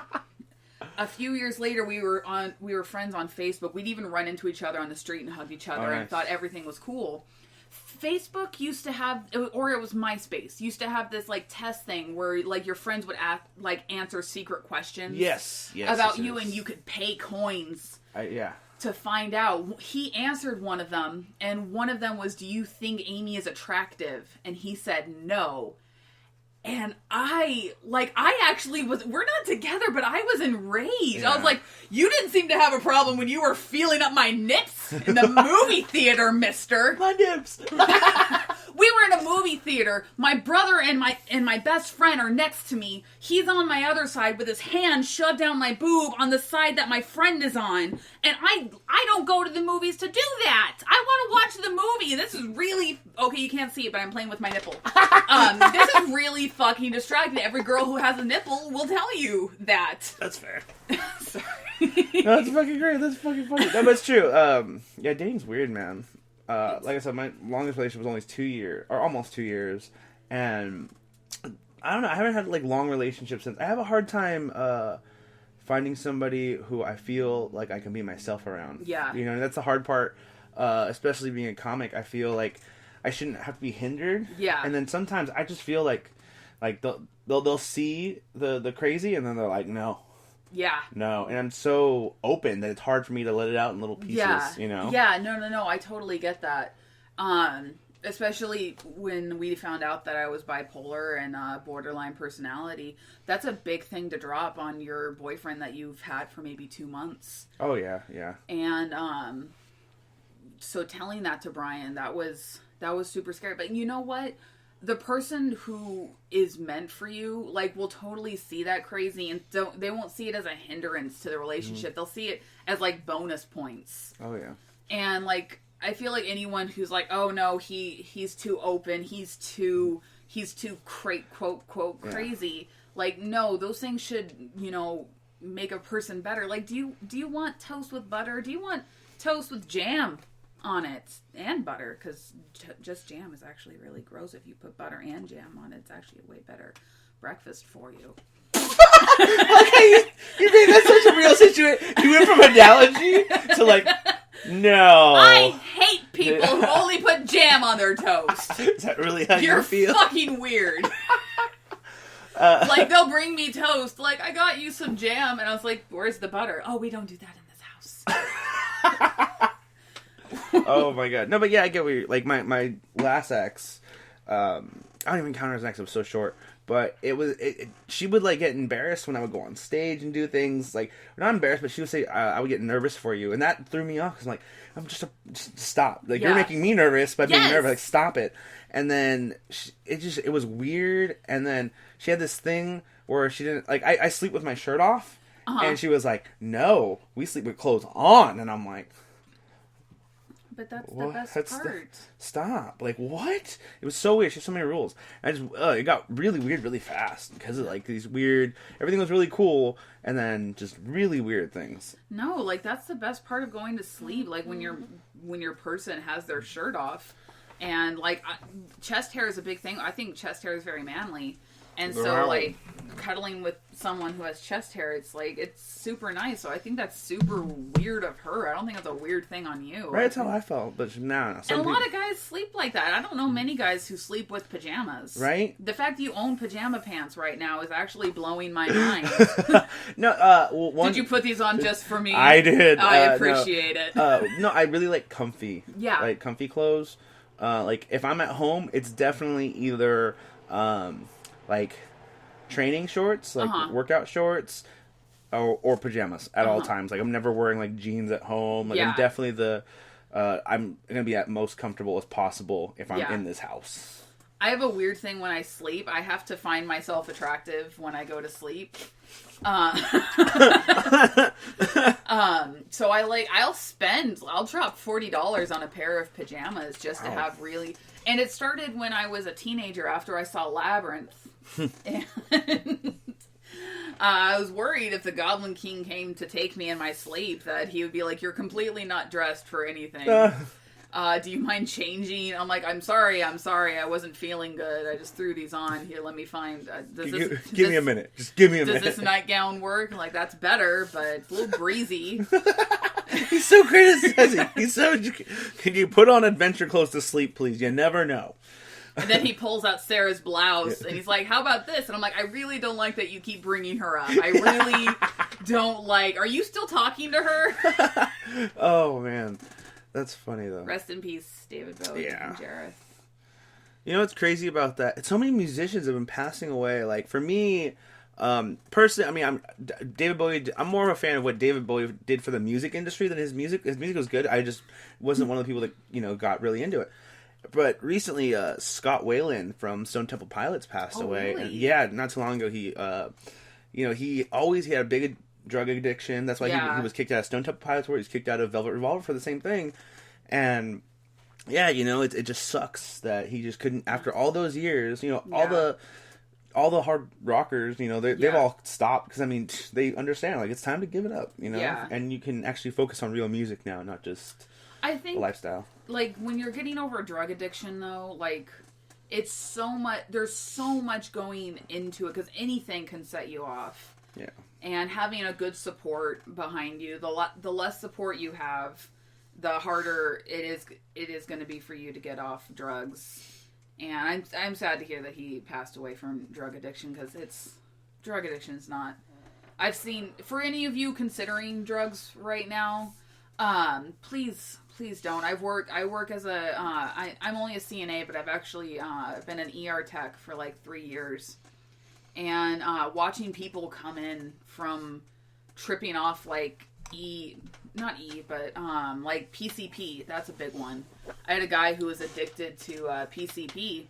A few years later, we were friends on Facebook. We'd even run into each other on the street and hug each other and thought everything was cool. Facebook used to have, or it was MySpace, used to have this, like, test thing where, like, your friends would answer secret questions. Yes, about you, and you could pay coins. To find out. He answered one of them, and one of them was, do you think Amy is attractive? And he said no. And I actually was, we're not together, but I was enraged. Yeah. I was like, you didn't seem to have a problem when you were feeling up my nips in the movie theater, mister. My nips. We were in a movie theater. My brother and my best friend are next to me. He's on my other side with his hand shoved down my boob on the side that my friend is on. And I don't go to the movies to do that. I want to watch the movie. This is really, okay, you can't see it, but I'm playing with my nipple. This is really fucking distracting. Every girl who has a nipple will tell you that. That's fair. Sorry. No, that's fucking great. That's fucking funny. No, but it's true. Yeah, dating's weird, man. Like I said, my longest relationship was only 2 years, or almost 2 years, and I don't know, I haven't had, like, long relationships since. I have a hard time finding somebody who I feel like I can be myself around. Yeah. You know, and that's the hard part, especially being a comic. I feel like I shouldn't have to be hindered. Yeah. And then sometimes I just feel like they'll see the crazy, and then they're like, no. Yeah. No, and I'm so open that it's hard for me to let it out in little pieces, you know? Yeah, no, I totally get that. Especially when we found out that I was bipolar and borderline personality. That's a big thing to drop on your boyfriend that you've had for maybe 2 months. Oh, yeah. And so telling that to Brian, that was super scary. But you know what? The person who is meant for you, like, will totally see that crazy, and they won't see it as a hindrance to the relationship. They'll see it as, like, bonus points. Oh, yeah. And, like, I feel like anyone who's like, oh no, he's too open, he's too quote crazy. Like, no, those things should, you know, make a person better. Like, do you want toast with butter? Do you want toast with jam on it and butter? Because just jam is actually really gross. If you put butter and jam on it, it's actually a way better breakfast for you. Okay, you made that such a real situation. You went from analogy to like, no. I hate people who only put jam on their toast. Is that really how you feel? You're fucking weird. Like, they'll bring me toast. Like, I got you some jam, and I was like, where's the butter? Oh, we don't do that in this house. Oh my god. No, but yeah, I get what you're, like, my last ex, I don't even count her as an ex, it was so short, but she would, like, get embarrassed when I would go on stage and do things, like, not embarrassed, but she would say, I would get nervous for you, and that threw me off, because I'm like, just stop, like, you're making me nervous by being nervous, like, stop it. And then it was weird, and then she had this thing where she didn't, like, I sleep with my shirt off, and she was like, no, we sleep with clothes on, and I'm like, but that's the best part. Stop. Like, what? It was so weird. She had so many rules. It got really weird really fast because of, like, these weird... Everything was really cool, and then just really weird things. No, like, that's the best part of going to sleep. Like, when your person has their shirt off. And, like, chest hair is a big thing. I think chest hair is very manly. And so, like, cuddling with someone who has chest hair, it's, like, it's super nice. So I think that's super weird of her. I don't think that's a weird thing on you. Right, that's how I felt. But no. And a lot of guys sleep like that. I don't know many guys who sleep with pajamas. Right? The fact that you own pajama pants right now is actually blowing my mind. No, did you put these on just for me? I did. I appreciate it. No, I really like comfy. Yeah. Like, comfy clothes. Like, if I'm at home, it's definitely either... like training shorts, like workout shorts, or pajamas at all times. Like, I'm never wearing, like, jeans at home. Like, I'm definitely I'm gonna be at most comfortable as possible if I'm in this house. I have a weird thing when I sleep. I have to find myself attractive when I go to sleep. So I'll drop $40 on a pair of pajamas just to have really... And it started when I was a teenager after I saw Labyrinth. And I was worried if the Goblin King came to take me in my sleep that he would be like, you're completely not dressed for anything. Do you mind changing? I'm like, I'm sorry, I wasn't feeling good. I just threw these on. Here, let me find... Give me a minute. Just give me a minute. Does this nightgown work? Like, that's better, but it's a little breezy. He's so criticizing. He's so... Can you put on adventure clothes to sleep, please? You never know. And then he pulls out Sarah's blouse, and he's like, how about this? And I'm like, I really don't like that you keep bringing her up. I really don't like... Are you still talking to her? Oh, man. That's funny, though. Rest in peace, David Bowie and Jareth. You know what's crazy about that? So many musicians have been passing away. Like, for me, personally, I mean, David Bowie. I'm more of a fan of what David Bowie did for the music industry than his music. His music was good. I just wasn't one of the people that, you know, got really into it. But recently, Scott Weiland from Stone Temple Pilots passed away. Really? And yeah, not too long ago, he had a big drug addiction. That's why he was kicked out of Stone Temple Pilots, where he was kicked out of Velvet Revolver for the same thing. And yeah, you know, it just sucks that he just couldn't, after all those years, you know, all the hard rockers, you know, they've all stopped because, I mean, they understand, like, it's time to give it up, you know, and you can actually focus on real music now, not just a lifestyle. Like, when you're getting over a drug addiction, though, like, it's so much, there's so much going into it, because anything can set you off. Yeah. And having a good support behind you, the less support you have, the harder it is going to be for you to get off drugs. And I'm sad to hear that he passed away from drug addiction, because drug addiction is not. I've seen, for any of you considering drugs right now, please don't. I work as I'm only a CNA, but I've actually been an ER tech for like 3 years, and watching people come in from tripping off like like PCP. That's a big one. I had a guy who was addicted to PCP,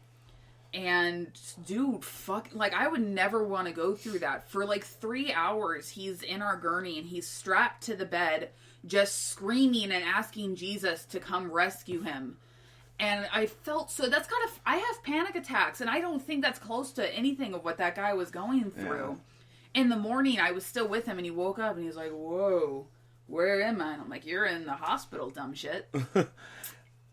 and dude, like, I would never want to go through that. For like 3 hours, he's in our gurney and he's strapped to the bed, just screaming and asking Jesus to come rescue him. And I felt so, I have panic attacks, and I don't think that's close to anything of what that guy was going through. Yeah. In the morning, I was still with him, and he woke up and he was like, whoa, where am I? And I'm like, you're in the hospital, dumb shit.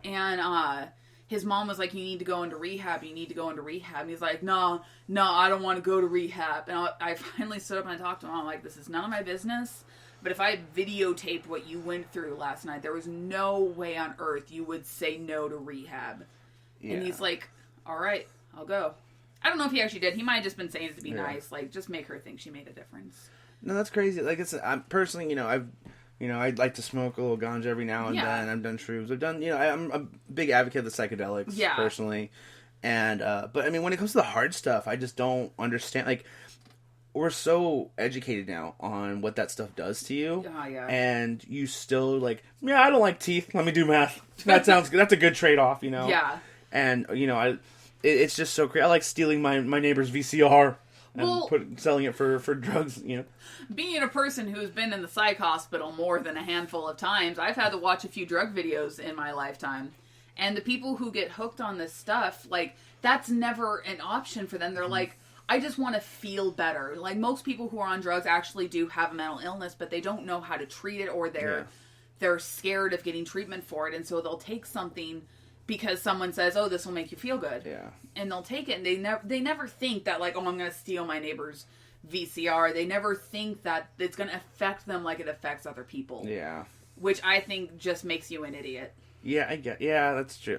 And his mom was like, you need to go into rehab. And he's like, no, I don't want to go to rehab. And I finally stood up and I talked to him. I'm like, this is none of my business. But if I videotaped what you went through last night, there was no way on earth you would say no to rehab. Yeah. And he's like, all right, I'll go. I don't know if he actually did. He might have just been saying it to be nice. Like, just make her think she made a difference. No, that's crazy. Like, I'm personally, I'd like to smoke a little ganja every now and then. I've done shrooms. I've done, I'm a big advocate of the psychedelics, personally. And, but I mean, when it comes to the hard stuff, I just don't understand. Like, we're so educated now on what that stuff does to you. And you still, like, I don't like teeth. Let me do math. That sounds good. That's a good trade-off, Yeah. And, it's just so crazy. I like stealing my neighbor's VCR. And selling it for drugs, Being a person who's been in the psych hospital more than a handful of times, I've had to watch a few drug videos in my lifetime. And the people who get hooked on this stuff, like, that's never an option for them. They're like, I just want to feel better. Like, most people who are on drugs actually do have a mental illness, but they don't know how to treat it, or they're scared of getting treatment for it. And so they'll take something because someone says, oh, this will make you feel good. Yeah. And they'll take it, and they never think that, like, oh, I'm going to steal my neighbor's VCR. They never think that it's going to affect them like it affects other people. Yeah. Which I think just makes you an idiot. Yeah, that's true.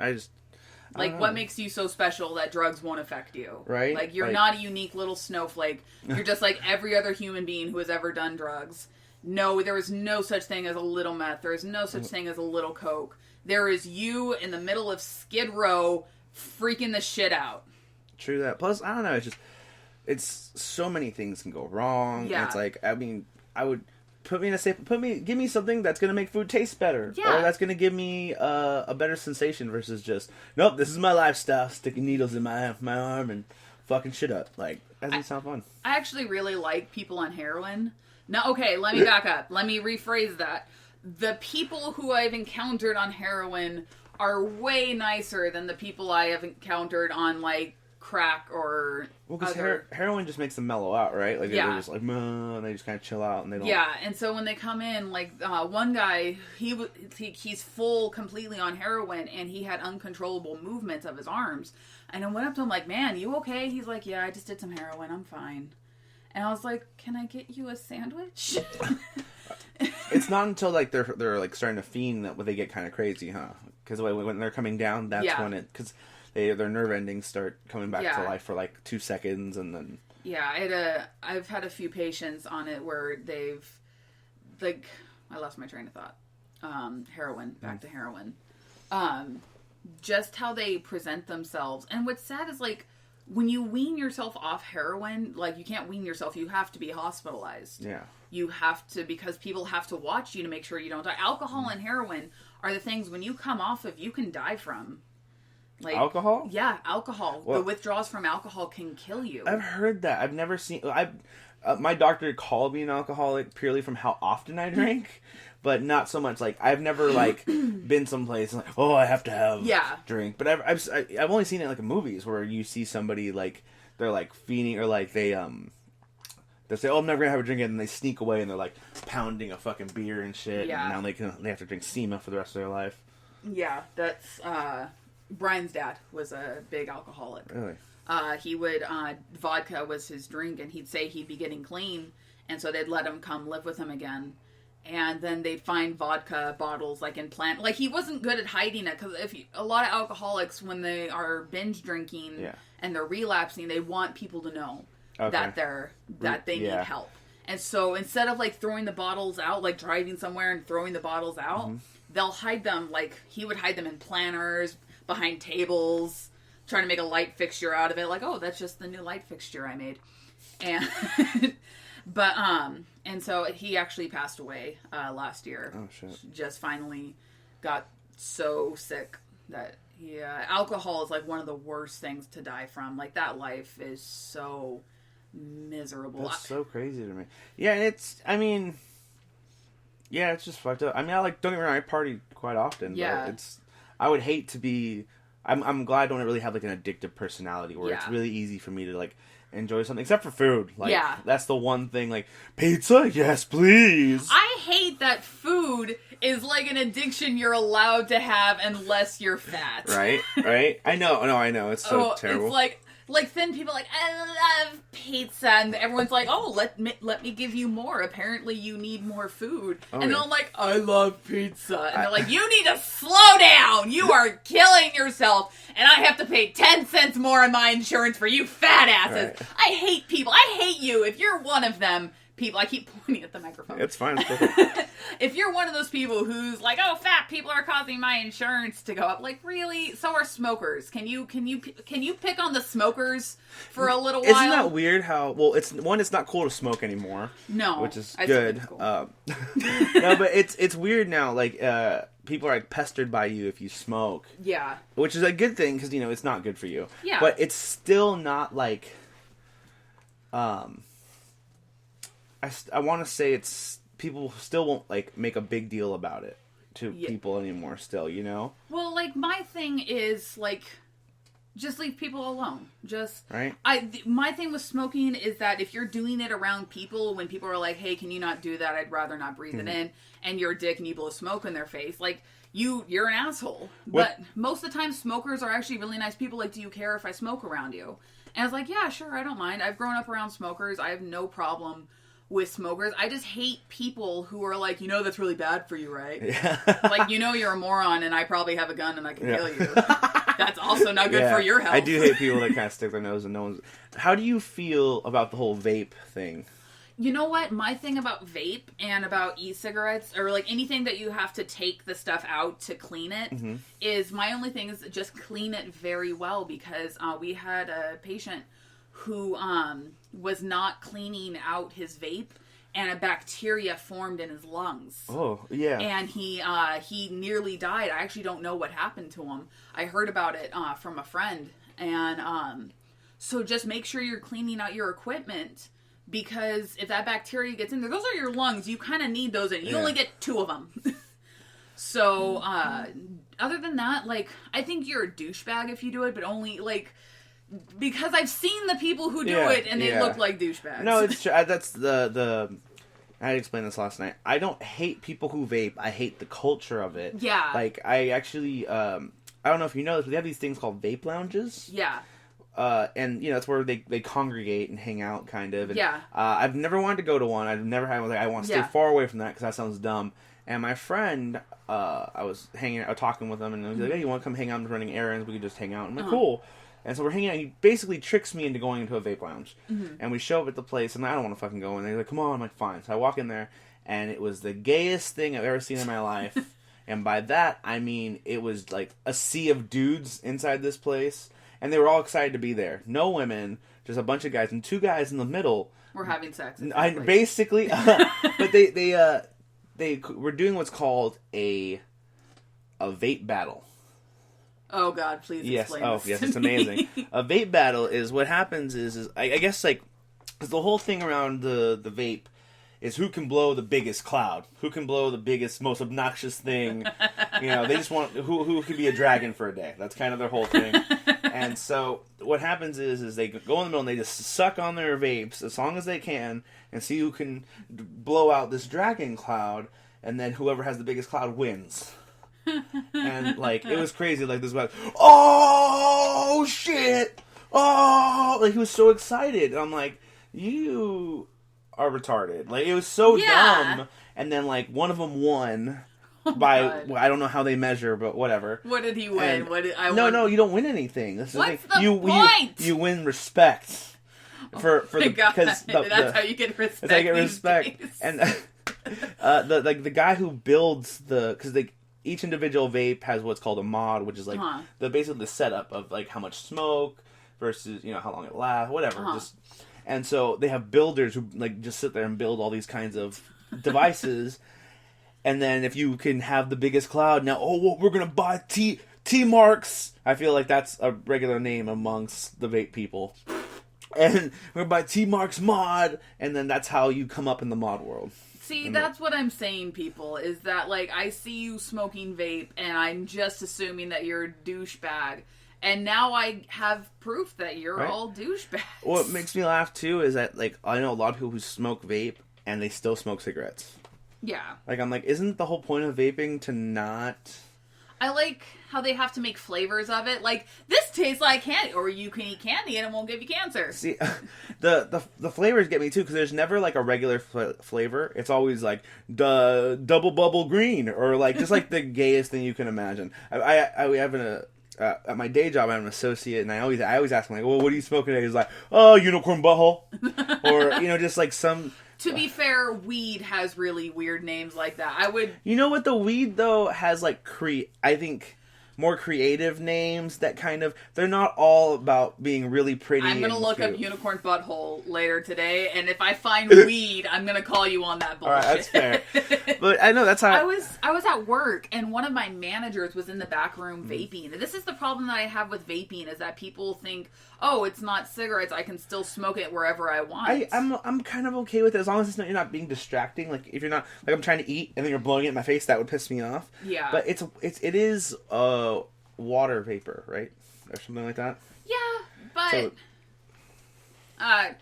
Like, what makes you so special that drugs won't affect you? Right? Like, you're not a unique little snowflake. You're just like every other human being who has ever done drugs. No, there is no such thing as a little meth. There is no such thing as a little coke. There is you in the middle of Skid Row freaking the shit out. True that. Plus, I don't know, it's so many things can go wrong. Yeah. It's like, I mean, I would give me something that's going to make food taste better. Yeah. Or that's going to give me a better sensation versus just, nope, this is my lifestyle, sticking needles in my arm and fucking shit up. Like, that doesn't sound fun. I actually really like people on heroin. Now, okay, let me back up. Let me rephrase that. The people who I've encountered on heroin are way nicer than the people I have encountered on, like, crack or because heroin just makes them mellow out, right? Like, they're just like, and they just kind of chill out, and they don't. Yeah, and so when they come in, like, one guy, he's full completely on heroin, and he had uncontrollable movements of his arms. And I went up to him like, man, you okay? He's like, yeah, I just did some heroin. I'm fine. And I was like, can I get you a sandwich? It's not until, like, they're like starting to fiend that they get kind of crazy, huh? Because when they're coming down, that's when because their nerve endings start coming back to life for like 2 seconds, and then I've had a few patients on it where they've, like, I lost my train of thought. Heroin, back to heroin. Just how they present themselves, and what's sad is, like, when you wean yourself off heroin, like, you can't wean yourself, you have to be hospitalized. Yeah. You have to, because people have to watch you to make sure you don't die. Alcohol and heroin are the things, when you come off of, you can die from. Like, alcohol? Yeah, alcohol. Well, the withdrawals from alcohol can kill you. I've heard that. I've never seen... my doctor called me an alcoholic purely from how often I drank, but not so much, like, I've never, like, been someplace and, like, oh, I have to have drink. But I've only seen it, like, in movies where you see somebody, like, they're, like, fiending, or, like, they say, oh, I'm never gonna have a drink, and they sneak away, and they're, like, pounding a fucking beer and shit, and now they have to drink SEMA for the rest of their life. Yeah, that's, Brian's dad was a big alcoholic. Really? He would, vodka was his drink, and he'd say he'd be getting clean, and so they'd let him come live with him again. And then they'd find vodka bottles, like, in plant. Like, he wasn't good at hiding it, because a lot of alcoholics, when they are binge drinking and they're relapsing, they want people to know that they need help. And so instead of, like, throwing the bottles out, like, driving somewhere and throwing the bottles out, they'll hide them, like, he would hide them in planters, behind tables, trying to make a light fixture out of it. Like, oh, that's just the new light fixture I made. And... But, and so he actually passed away, last year. Oh, shit. Just finally got so sick that, alcohol is, like, one of the worst things to die from. Like, that life is so miserable. That's so crazy to me. Yeah, and it's just fucked up. I mean, don't get me wrong, I party quite often. Yeah. But I would hate to be, I'm glad I don't really have, like, an addictive personality where it's really easy for me to, like, enjoy something, except for food. Like, that's the one thing, like, pizza? Yes, please! I hate that food is like an addiction you're allowed to have unless you're fat. Right? I know. It's so terrible. It's like thin people are like, I love pizza, and everyone's like, oh, let me give you more. Apparently you need more food. And then I'm like, I love pizza. And they're like, you need to slow down. You are killing yourself. And I have to pay 10 cents more on my insurance for you fat asses. Right. I hate people. I hate you. If you're one of them, people, I keep pointing at the microphone. It's fine. It's perfect. If you're one of those people who's like, oh, fat people are causing my insurance to go up, like, really? So are smokers. Can you pick on the smokers for a little while? Isn't that weird how, well, it's not cool to smoke anymore. No. Which is good. Cool. No, but it's weird now, like, people are, like, pestered by you if you smoke. Yeah. Which is a good thing, because, it's not good for you. Yeah. But it's still not, like, I want to say people still won't, like, make a big deal about it to people anymore still, Well, like, my thing is, like, just leave people alone. Just... Right? My thing with smoking is that if you're doing it around people, when people are like, hey, can you not do that? I'd rather not breathe it in. And you're a dick and you blow smoke in their face. Like, you're an asshole. But most of the time, smokers are actually really nice people. Like, do you care if I smoke around you? And I was like, yeah, sure, I don't mind. I've grown up around smokers. I have no problem with smokers. I just hate people who are like, that's really bad for you, right? Yeah. Like, you're a moron and I probably have a gun and I can kill you. That's also not good for your health. I do hate people that kind of stick their nose in no one's... How do you feel about the whole vape thing? You know what? My thing about vape and about e-cigarettes, or like anything that you have to take the stuff out to clean it, is my only thing is just clean it very well, because we had a patient who was not cleaning out his vape, and a bacteria formed in his lungs. Oh, yeah. And he nearly died. I actually don't know what happened to him. I heard about it from a friend. And so just make sure you're cleaning out your equipment, because if that bacteria gets in there, those are your lungs. You kind of need those, and you only get 2 of them. So other than that, like, I think you're a douchebag if you do it, but only, like... Because I've seen the people who do it, and they look like douchebags. No, it's true. That's the... I had to explain this last night. I don't hate people who vape. I hate the culture of it. Yeah. Like, I actually... I don't know if you know this, but they have these things called vape lounges. Yeah. And, it's where they congregate and hang out, kind of. And, yeah. I've never wanted to go to one. I've never had one. I want to stay far away from that, because that sounds dumb. And my friend, I was talking with him, and he was like, hey, you want to come hang out? I'm running errands. We could just hang out. I'm like, cool. And so we're hanging out. He basically tricks me into going into a vape lounge. And we show up at the place, and I don't want to fucking go in there. He's like, come on. I'm like, fine. So I walk in there, and it was the gayest thing I've ever seen in my life. And by that, I mean it was like a sea of dudes inside this place. And they were all excited to be there. No women, just a bunch of guys. And 2 guys in the middle. We're having sex. Basically. But they were doing what's called a vape battle. Oh God! Please explain this. Yes, it's amazing. A vape battle is what happens is I guess, like, because the whole thing around the vape is who can blow the biggest cloud, who can blow the biggest, most obnoxious thing. They just want who can be a dragon for a day. That's kind of their whole thing. And so what happens is they go in the middle and they just suck on their vapes as long as they can and see who can blow out this dragon cloud, and then whoever has the biggest cloud wins. And, like, it was crazy. Like, this guy, oh shit, oh, like, he was so excited, and I'm like, you are retarded. Like, it was so Yeah. dumb. And then, like, one of them won by, God. well, I don't know how they measure, but whatever. What did he win? And, no, you don't win anything. This is What's the thing. the point? You win respect. For Oh my the God. because that's how you get respect. That's how you get these respect. days. And the guy who builds because each individual vape has what's called a mod, which is like basically the setup of like how much smoke versus how long it lasts, whatever. And so they have builders who like just sit there and build all these kinds of devices. And then if you can have the biggest cloud, now we're gonna buy T Marks. I feel like that's a regular name amongst the vape people. And we're by T Marks mod, and then that's how you come up in the mod world. See, that's what I'm saying, people, is that, like, I see you smoking vape, and I'm just assuming that you're a douchebag. And now I have proof that you're all douchebags. What makes me laugh, too, is that, like, I know a lot of people who smoke vape, and they still smoke cigarettes. Yeah. Like, I'm like, isn't the whole point of vaping to not... I like how they have to make flavors of it. Like, this tastes like candy, or you can eat candy and it won't give you cancer. See, the flavors get me too, because there's never like a regular flavor. It's always like the double bubble green, or like just like the gayest thing you can imagine. I have at my day job, I have an associate, and I always ask him like, well, what are you smoking today? He's like, oh, unicorn butthole, or just like some. To be fair, weed has really weird names like that. I would... You know what? The weed, though, has, like, I think, more creative names that kind of... They're not all about being really pretty. I'm going to look cute. up unicorn butthole later today, and if I find weed, I'm going to call you on that bullshit. All right, that's fair. But I know that's how... I was at work, and one of my managers was in the back room vaping. This is the problem that I have with vaping, is that people think, oh, it's not cigarettes, I can still smoke it wherever I want. I'm kind of okay with it, as long as you're not being distracting. Like, if you're not... Like, I'm trying to eat, and then you're blowing it in my face, that would piss me off. Yeah. But it is water vapor, right? Or something like that? Yeah, but... So, I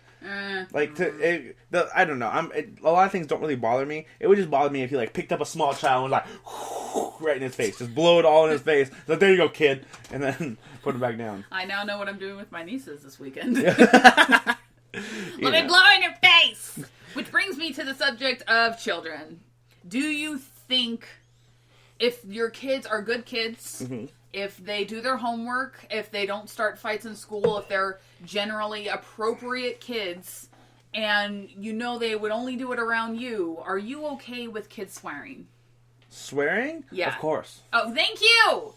don't know. A lot of things don't really bother me. It would just bother me if you like picked up a small child and like right in his face, just blow it all in his face. Like, there you go, kid, and then put it back down. I now know what I'm doing with my nieces this weekend. Let me blow in your face. Which brings me to the subject of children. Do you think if your kids are good kids? Mm-hmm. If they do their homework, if they don't start fights in school, if they're generally appropriate kids, and they would only do it around you, are you okay with kids swearing? Swearing? Yeah. Of course. Oh, thank you!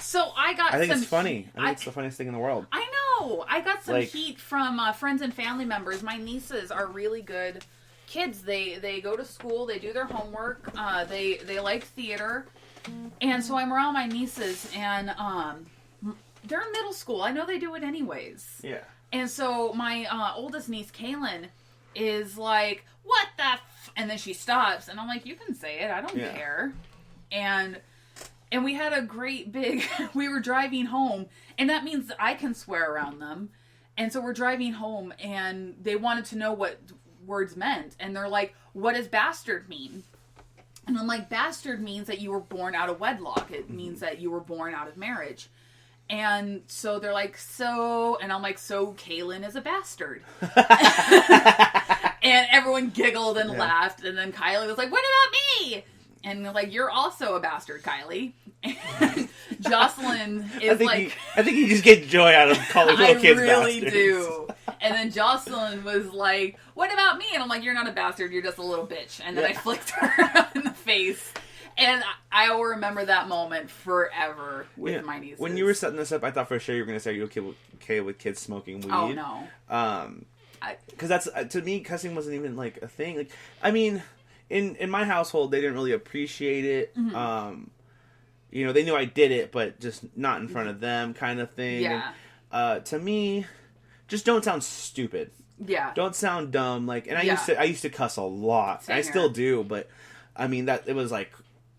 So I think it's funny. I think it's the funniest thing in the world. I know! I got some heat from friends and family members. My nieces are really good kids. They go to school, they do their homework, they like theater. And so I'm around my nieces, and they're in middle school. I know they do it anyways. Yeah. And so my oldest niece, Kaylin, is like, what the f... And then she stops, and I'm like, you can say it. I don't care. And we had a great big... we were driving home, and that means that I can swear around them. And so we're driving home, and they wanted to know what words meant. And they're like, what does bastard mean? And I'm like, bastard means that you were born out of wedlock. It means that you were born out of marriage. And so they're like, so... And I'm like, so Kaylin is a bastard. And everyone giggled and laughed. And then Kylie was like, what about me? And they're like, you're also a bastard, Kylie. And Jocelyn is I think you just get joy out of calling little kids bastards. I really do. And then Jocelyn was like, what about me? And I'm like, you're not a bastard, you're just a little bitch. And then I flicked her in the face. And I will remember that moment forever with my nieces. When you were setting this up, I thought for sure you were going to say you're okay with kids smoking weed. Oh, no. Because that's, to me, cussing wasn't even, like, a thing. Like, I mean, in my household, they didn't really appreciate it. Mm-hmm. They knew I did it, but just not in front of them kind of thing. Yeah. And, to me... Just don't sound stupid. Yeah. Don't sound dumb. Like, and I used to cuss a lot. I still do, but I mean it was like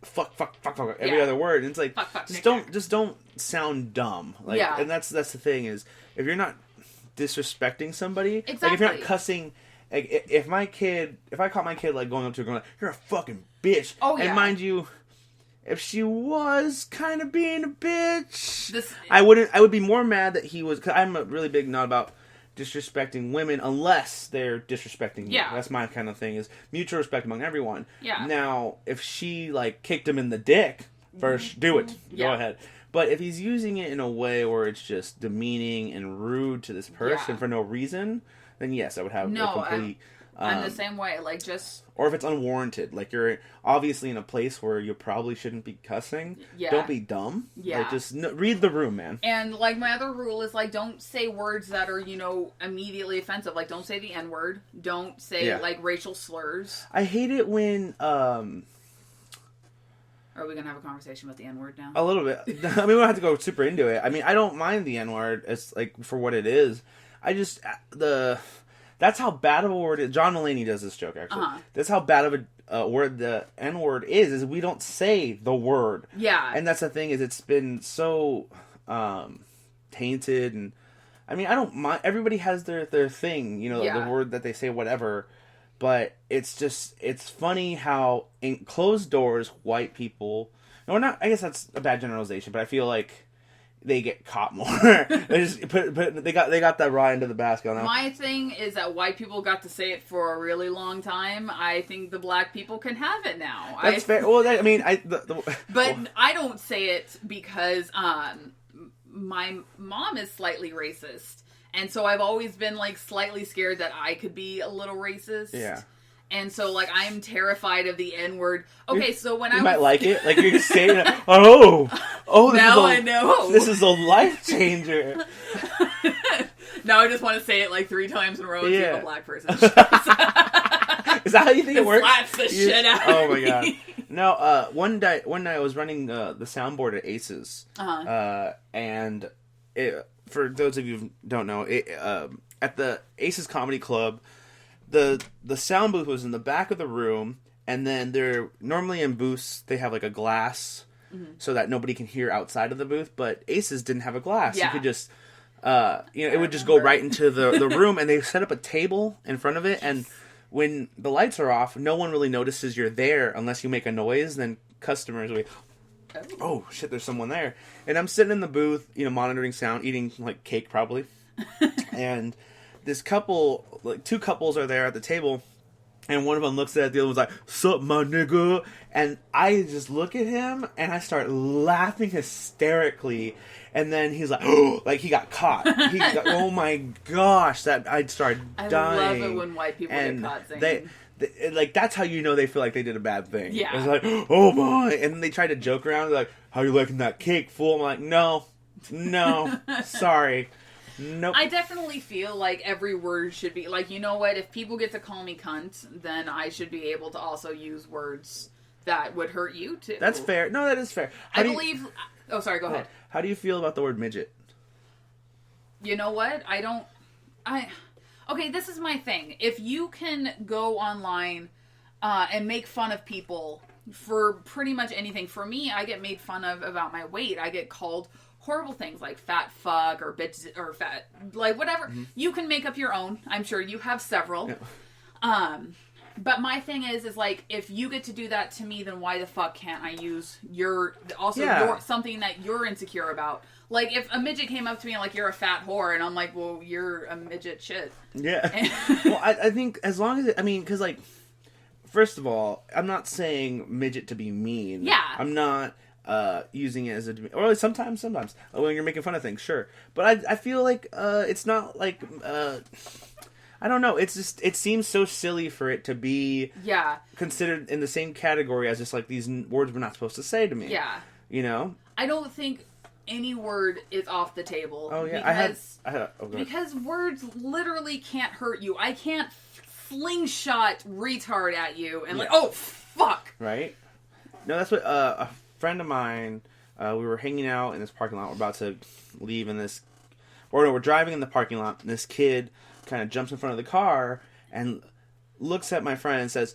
fuck every other word. And it's like just don't sound dumb. Like, and that's the thing is if you're not disrespecting somebody, like if you're not cussing. Like if I caught my kid like going up to her going like, you're a fucking bitch. Oh yeah. And mind you, if she was kind of being a bitch, I would be more mad that he was. Cause I'm a really big not about disrespecting women unless they're disrespecting you. Yeah. That's my kind of thing, is mutual respect among everyone. Yeah. Now, if she, like, kicked him in the dick first, do it. Yeah. Go ahead. But if he's using it in a way where it's just demeaning and rude to this person for no reason, then yes, I would have a complete... I'm the same way, like, just... Or if it's unwarranted, like, you're obviously in a place where you probably shouldn't be cussing, don't be dumb. Yeah. Like, just read the room, man. And, like, my other rule is, like, don't say words that are, immediately offensive. Like, don't say the N-word. Don't say, like, racial slurs. I hate it when, Are we going to have a conversation about the N-word now? A little bit. I mean, we don't have to go super into it. I mean, I don't mind the N-word. It's, like, for what it is. I just... That's how bad of a word it is. John Mulaney does this joke, actually. That's how bad of a word the N-word is we don't say the word. Yeah. And that's the thing, is it's been so tainted. And I mean, I don't mind. Everybody has their thing, the word that they say, whatever. But it's just, it's funny how in closed doors, white people... No, not. I guess that's a bad generalization, but I feel like... they get caught more. They just they got that raw end of the basket. My thing is that white people got to say it for a really long time. I think the black people can have it now. That's fair. Well, I mean, I don't say it because my mom is slightly racist, and so I've always been like slightly scared that I could be a little racist. Yeah. And so, like, I'm terrified of the N-word. Okay, so when you might like it. Like, you're just saying, oh, now I know. This is a life changer. Now I just want to say it, like, 3 times in a row and see if a black person Is that how you think it works? Slaps the shit out of Oh, my God. No, one night I was running the soundboard at Aces. And for those of you who don't know, at the Aces Comedy Club... The sound booth was in the back of the room, and then they're normally in booths, they have like a glass so that nobody can hear outside of the booth, but Aces didn't have a glass. You could just, it would just go right into the room, and they set up a table in front of it, and when the lights are off, no one really notices you're there unless you make a noise, then customers will be, oh shit, there's someone there. And I'm sitting in the booth, monitoring sound, eating like cake probably, and... this couple, like 2 couples are there at the table, and one of them looks at it, the other one's like, "Sup, my nigga?" And I just look at him, and I start laughing hysterically, and then he's like, oh, like he got caught. Oh my gosh, I'd start dying. I love it when white people get caught saying... They, like, that's how you know they feel like they did a bad thing. Yeah. It's like, oh my, and then they try to joke around, they're like, "How you liking that cake, fool?" I'm like, no, sorry. Nope. I definitely feel like every word should be... Like, you know what? If people get to call me cunt, then I should be able to also use words that would hurt you, too. That's fair. No, that is fair. Oh, sorry, go ahead. How do you feel about the word midget? You know what? Okay, this is my thing. If you can go online and make fun of people for pretty much anything... For me, I get made fun of about my weight. I get called... horrible things like fat fuck or bitch or fat, like whatever. You can make up your own. I'm sure you have several. Yeah. But my thing is like, if you get to do that to me, then why the fuck can't I use your something that you're insecure about? Like, if a midget came up to me and like, "You're a fat whore," and I'm like, "Well, you're a midget shit." Yeah. Well, I think as long as because like, first of all, I'm not saying midget to be mean. Yeah. I'm not. Using it as or sometimes when you're making fun of things, sure. But I feel like it's not like I don't know. It's just, it seems so silly for it to be considered in the same category as just like these words we're not supposed to say to me. Yeah. I don't think any word is off the table. Oh yeah, because words literally can't hurt you. I can't slingshot retard at you and like, oh fuck. Right. No, that's what a friend of mine, we were hanging out in this parking lot. We're about to leave we're driving in the parking lot, and this kid kind of jumps in front of the car and looks at my friend and says,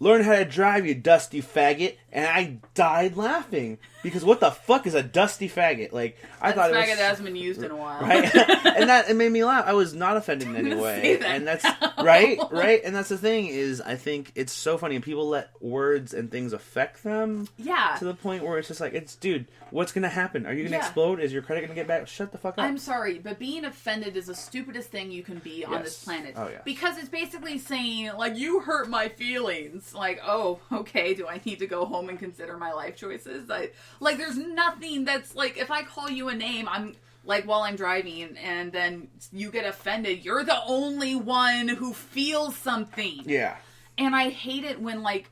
"Learn how to drive, you dusty faggot." And I died laughing. Because what the fuck is a dusty faggot? Like, I thought it was... faggot that hasn't been used in a while. Right? And it made me laugh. I was not offended in any way. And that's... Right? And that's the thing is, I think it's so funny. And people let words and things affect them. Yeah. To the point where it's just like, dude, what's going to happen? Are you going to explode? Is your credit going to get back? Shut the fuck up. I'm sorry, but being offended is the stupidest thing you can be on this planet. Oh, yeah. Because it's basically saying, like, you hurt my feelings. Like, oh, okay, do I need to go home and consider my life choices? Like, there's nothing that's, like, if I call you a name, I'm, like, while I'm driving, and then you get offended, you're the only one who feels something. Yeah. And I hate it when, like,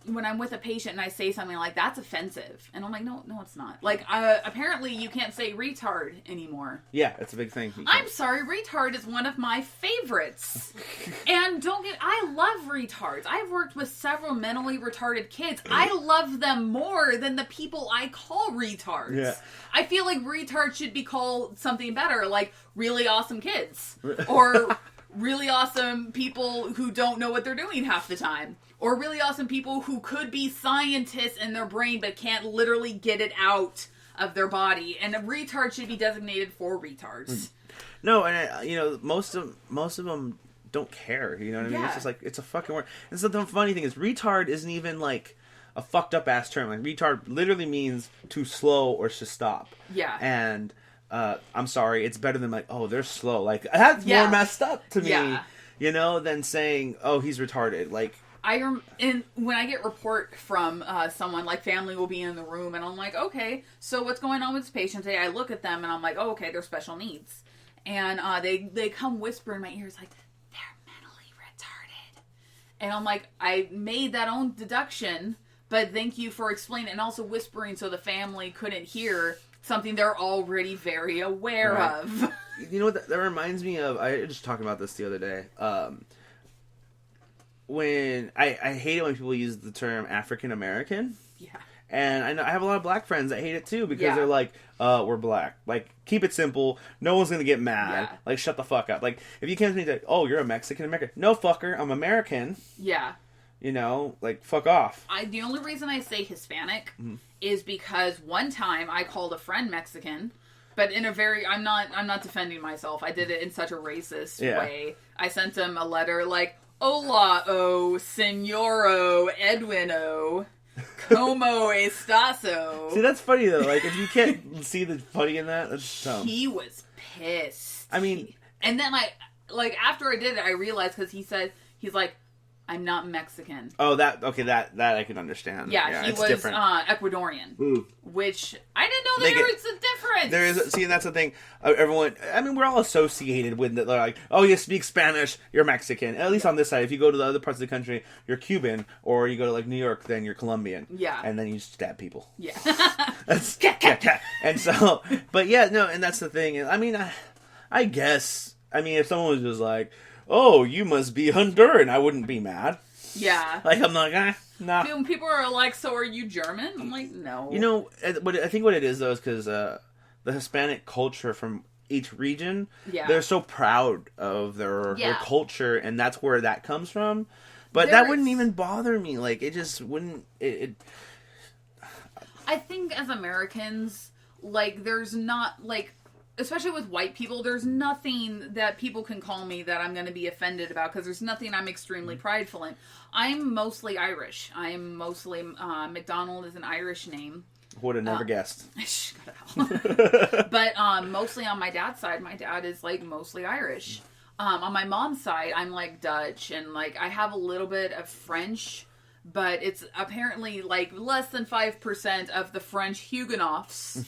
when I'm with a patient and I say something like, that's offensive. And I'm like, no, it's not. Like, apparently you can't say retard anymore. Yeah, it's a big thing. I'm sorry, retard is one of my favorites. And I love retards. I've worked with several mentally retarded kids. I love them more than the people I call retards. Yeah. I feel like retards should be called something better, like really awesome kids. Or really awesome people who don't know what they're doing half the time. Or really awesome people who could be scientists in their brain but can't literally get it out of their body. And a retard should be designated for retards. No, and most of them don't care. You know what I mean? Yeah. It's just like, it's a fucking word. And so the funny thing is, retard isn't even like a fucked up ass term. Like, retard literally means to slow or to stop. Yeah. And I'm sorry, it's better than like, oh, they're slow. Like, that's more messed up to me. Yeah. Than saying, oh, he's retarded. Like, when I get report from someone, like family will be in the room, and I'm like, okay, so what's going on with this patient today? I look at them, and I'm like, oh, okay, they're special needs. And they come whisper in my ears, like, they're mentally retarded. And I'm like, I made that own deduction, but thank you for explaining, and also whispering so the family couldn't hear something they're already very aware of. You know what that reminds me of? I was just talking about this the other day. When I hate it when people use the term African American. Yeah. And I know I have a lot of black friends that hate it too because they're like, we're black. Like, keep it simple. No one's gonna get mad. Yeah. Like, shut the fuck up. Like, if you came to me like, oh, you're a Mexican American. No, fucker, I'm American. Yeah. Like, fuck off. The only reason I say Hispanic is because one time I called a friend Mexican, but in a very, I'm not defending myself. I did it in such a racist way. I sent him a letter like, hola, señoro, Edwino, como estaso. See, that's funny though. Like, if you can't see the funny in that, that's dumb. He was pissed. I mean, and then after I did it, I realized because he's like, I'm not Mexican. Oh, that I can understand. Yeah, he was different. Ecuadorian, which I didn't know there was a difference. There is. See, and that's the thing. Everyone, I mean, we're all associated with it. They're like, oh, you speak Spanish, you're Mexican. At least on this side. If you go to the other parts of the country, you're Cuban, or you go to like New York, then you're Colombian. Yeah, and then you stab people. Yeah, that's yeah. And so, but yeah, no, and that's the thing. I mean, I guess. I mean, if someone was just like, oh, you must be Honduran, I wouldn't be mad. Yeah. Like, I'm like, nah. People are like, so are you German? I'm like, no. You know, I think what it is, though, is because the Hispanic culture from each region, they're so proud of their culture, and that's where that comes from. But that wouldn't even bother me. Like, it just wouldn't... I think as Americans, like, there's not, like... Especially with white people, there's nothing that people can call me that I'm going to be offended about because there's nothing I'm extremely prideful in. I'm mostly Irish. I'm mostly... McDonald is an Irish name. Would have never guessed. But mostly on my dad's side, my dad is like mostly Irish. On my mom's side, I'm like Dutch and like I have a little bit of French, but it's apparently like less than 5% of the French Huguenots.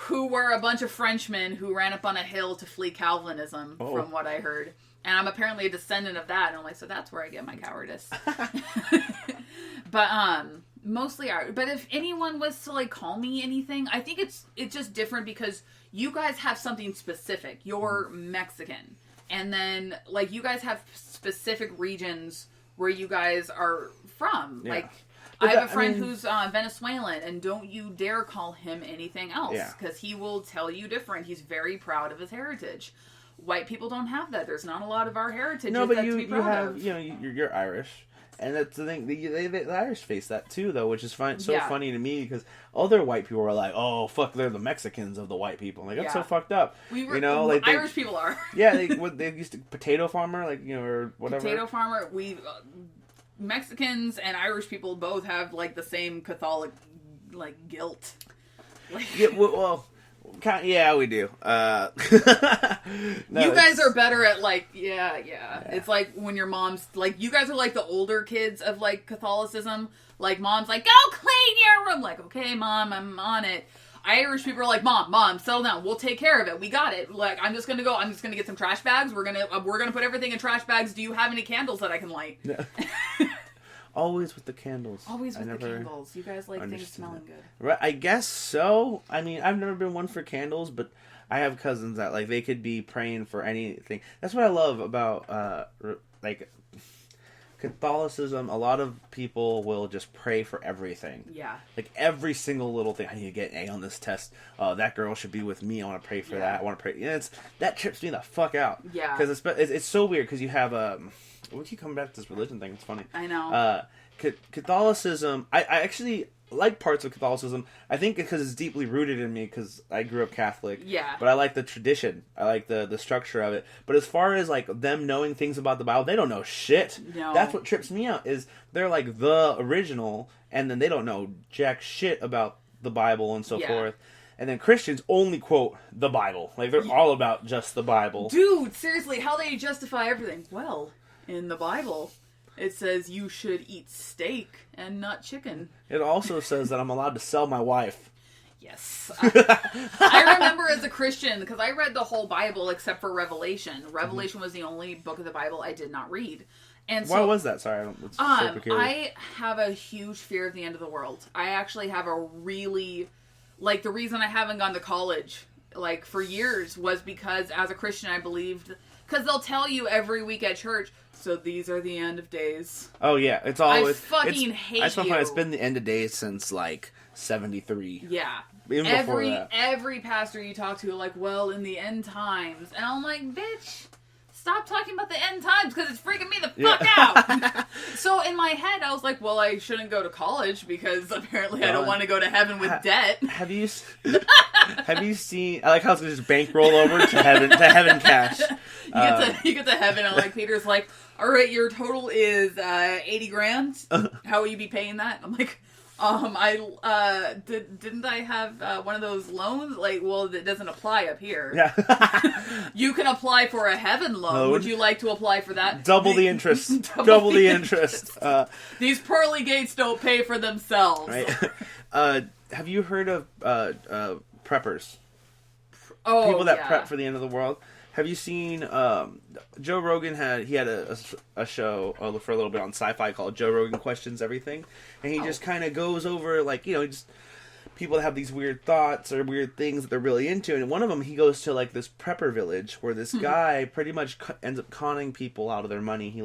Who were a bunch of Frenchmen who ran up on a hill to flee Calvinism, from what I heard. And I'm apparently a descendant of that. And I'm like, so that's where I get my cowardice. But mostly Irish. But if anyone was to like call me anything, I think it's just different because you guys have something specific. You're Mexican. And then like you guys have specific regions where you guys are from. Yeah. Like... I have a friend who's Venezuelan, and don't you dare call him anything else, because he will tell you different. He's very proud of his heritage. White people don't have that. There's not a lot of our heritage. No, but you have, you know, you're Irish, And that's the thing. The Irish face that too, though, which is so Yeah. funny to me because other white people are like, "Oh, fuck, they're the Mexicans of the white people." Like that's so fucked up. Irish people are. Yeah, they used to potato farmer, like or whatever. Potato farmer. Mexicans and Irish people both have like the same Catholic guilt. Yeah, yeah, we do. No, you guys are better at yeah. It's like when your mom's you guys are like the older kids of Catholicism. Like mom's like, go clean your room. Like, okay, mom, I'm on it. Irish people are like, mom, settle down. We'll take care of it. We got it. Like, I'm just gonna get some trash bags. We're gonna put everything in trash bags. Do you have any candles that I can light? No. Always with the candles. Always with the candles. You guys like things smelling good. Right, I guess so. I mean, I've never been one for candles, but I have cousins that they could be praying for anything. That's what I love about Catholicism. A lot of people will just pray for everything. Yeah. Like every single little thing. I need to get an A on this test. That girl should be with me. I want to pray for that. I want to pray. That trips me the fuck out. Yeah. Because it's so weird because you have we keep coming back to this religion thing. It's funny. I know. Catholicism. I actually like parts of Catholicism. I think because it's deeply rooted in me because I grew up Catholic. Yeah. But I like the tradition. I like the structure of it. But as far as them knowing things about the Bible, they don't know shit. No. That's what trips me out. Is they're like the original, and then they don't know jack shit about the Bible and so forth. And then Christians only quote the Bible. Like they're all about just the Bible. Dude, seriously, how they justify everything? Well, in the Bible, it says you should eat steak and not chicken. It also says that I'm allowed to sell my wife. Yes. I remember as a Christian, because I read the whole Bible except for Revelation. Revelation was the only book of the Bible I did not read. And so, why was that? Sorry, I have a huge fear of the end of the world. I actually have a really... the reason I haven't gone to college, for years, was because as a Christian I believed... Because they'll tell you every week at church, so these are the end of days. Oh, yeah. It's always... I hate I find it's been the end of days since, 73. Yeah. Even before that. Every pastor you talk to, well, in the end times. And I'm like, bitch, stop talking about the end times, because it's freaking me the fuck out. So in my head, I was like, well, I shouldn't go to college, because apparently I don't want to go to heaven with debt. Have you seen... I like how it's just bankroll over to heaven cash. You get to heaven, and Peter's like, all right, your total is 80 grand. How will you be paying that? I'm like, didn't I have one of those loans? Well, it doesn't apply up here. Yeah. You can apply for a heaven loan. Would you like to apply for that? Double the interest. Double the interest. These pearly gates don't pay for themselves. Right. Have you heard of preppers? Oh, people that prep for the end of the world. Have you seen Joe Rogan had a show for a little bit on Sci-Fi called Joe Rogan Questions Everything, and he just kind of goes over just people that have these weird thoughts or weird things that they're really into, and one of them he goes to this prepper village where this guy pretty much ends up conning people out of their money. He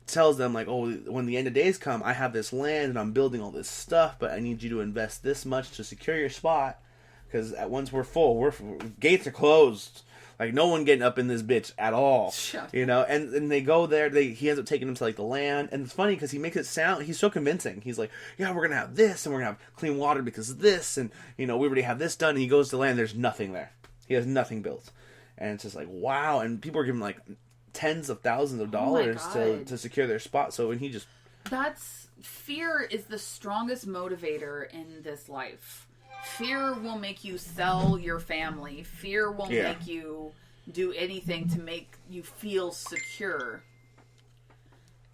tells them oh, when the end of days come, I have this land and I'm building all this stuff, but I need you to invest this much to secure your spot, because once we're full, gates are closed. No one getting up in this bitch at all. And they go there. He ends up taking them to the land, and it's funny because he makes it sound. He's so convincing. He's like, yeah, we're gonna have this, and we're gonna have clean water because of this, and we already have this done. And he goes to land. There's nothing there. He has nothing built, and it's just wow. And people are giving tens of thousands of dollars to secure their spot. So when he just fear is the strongest motivator in this life. Fear will make you sell your family. Fear will make you do anything to make you feel secure.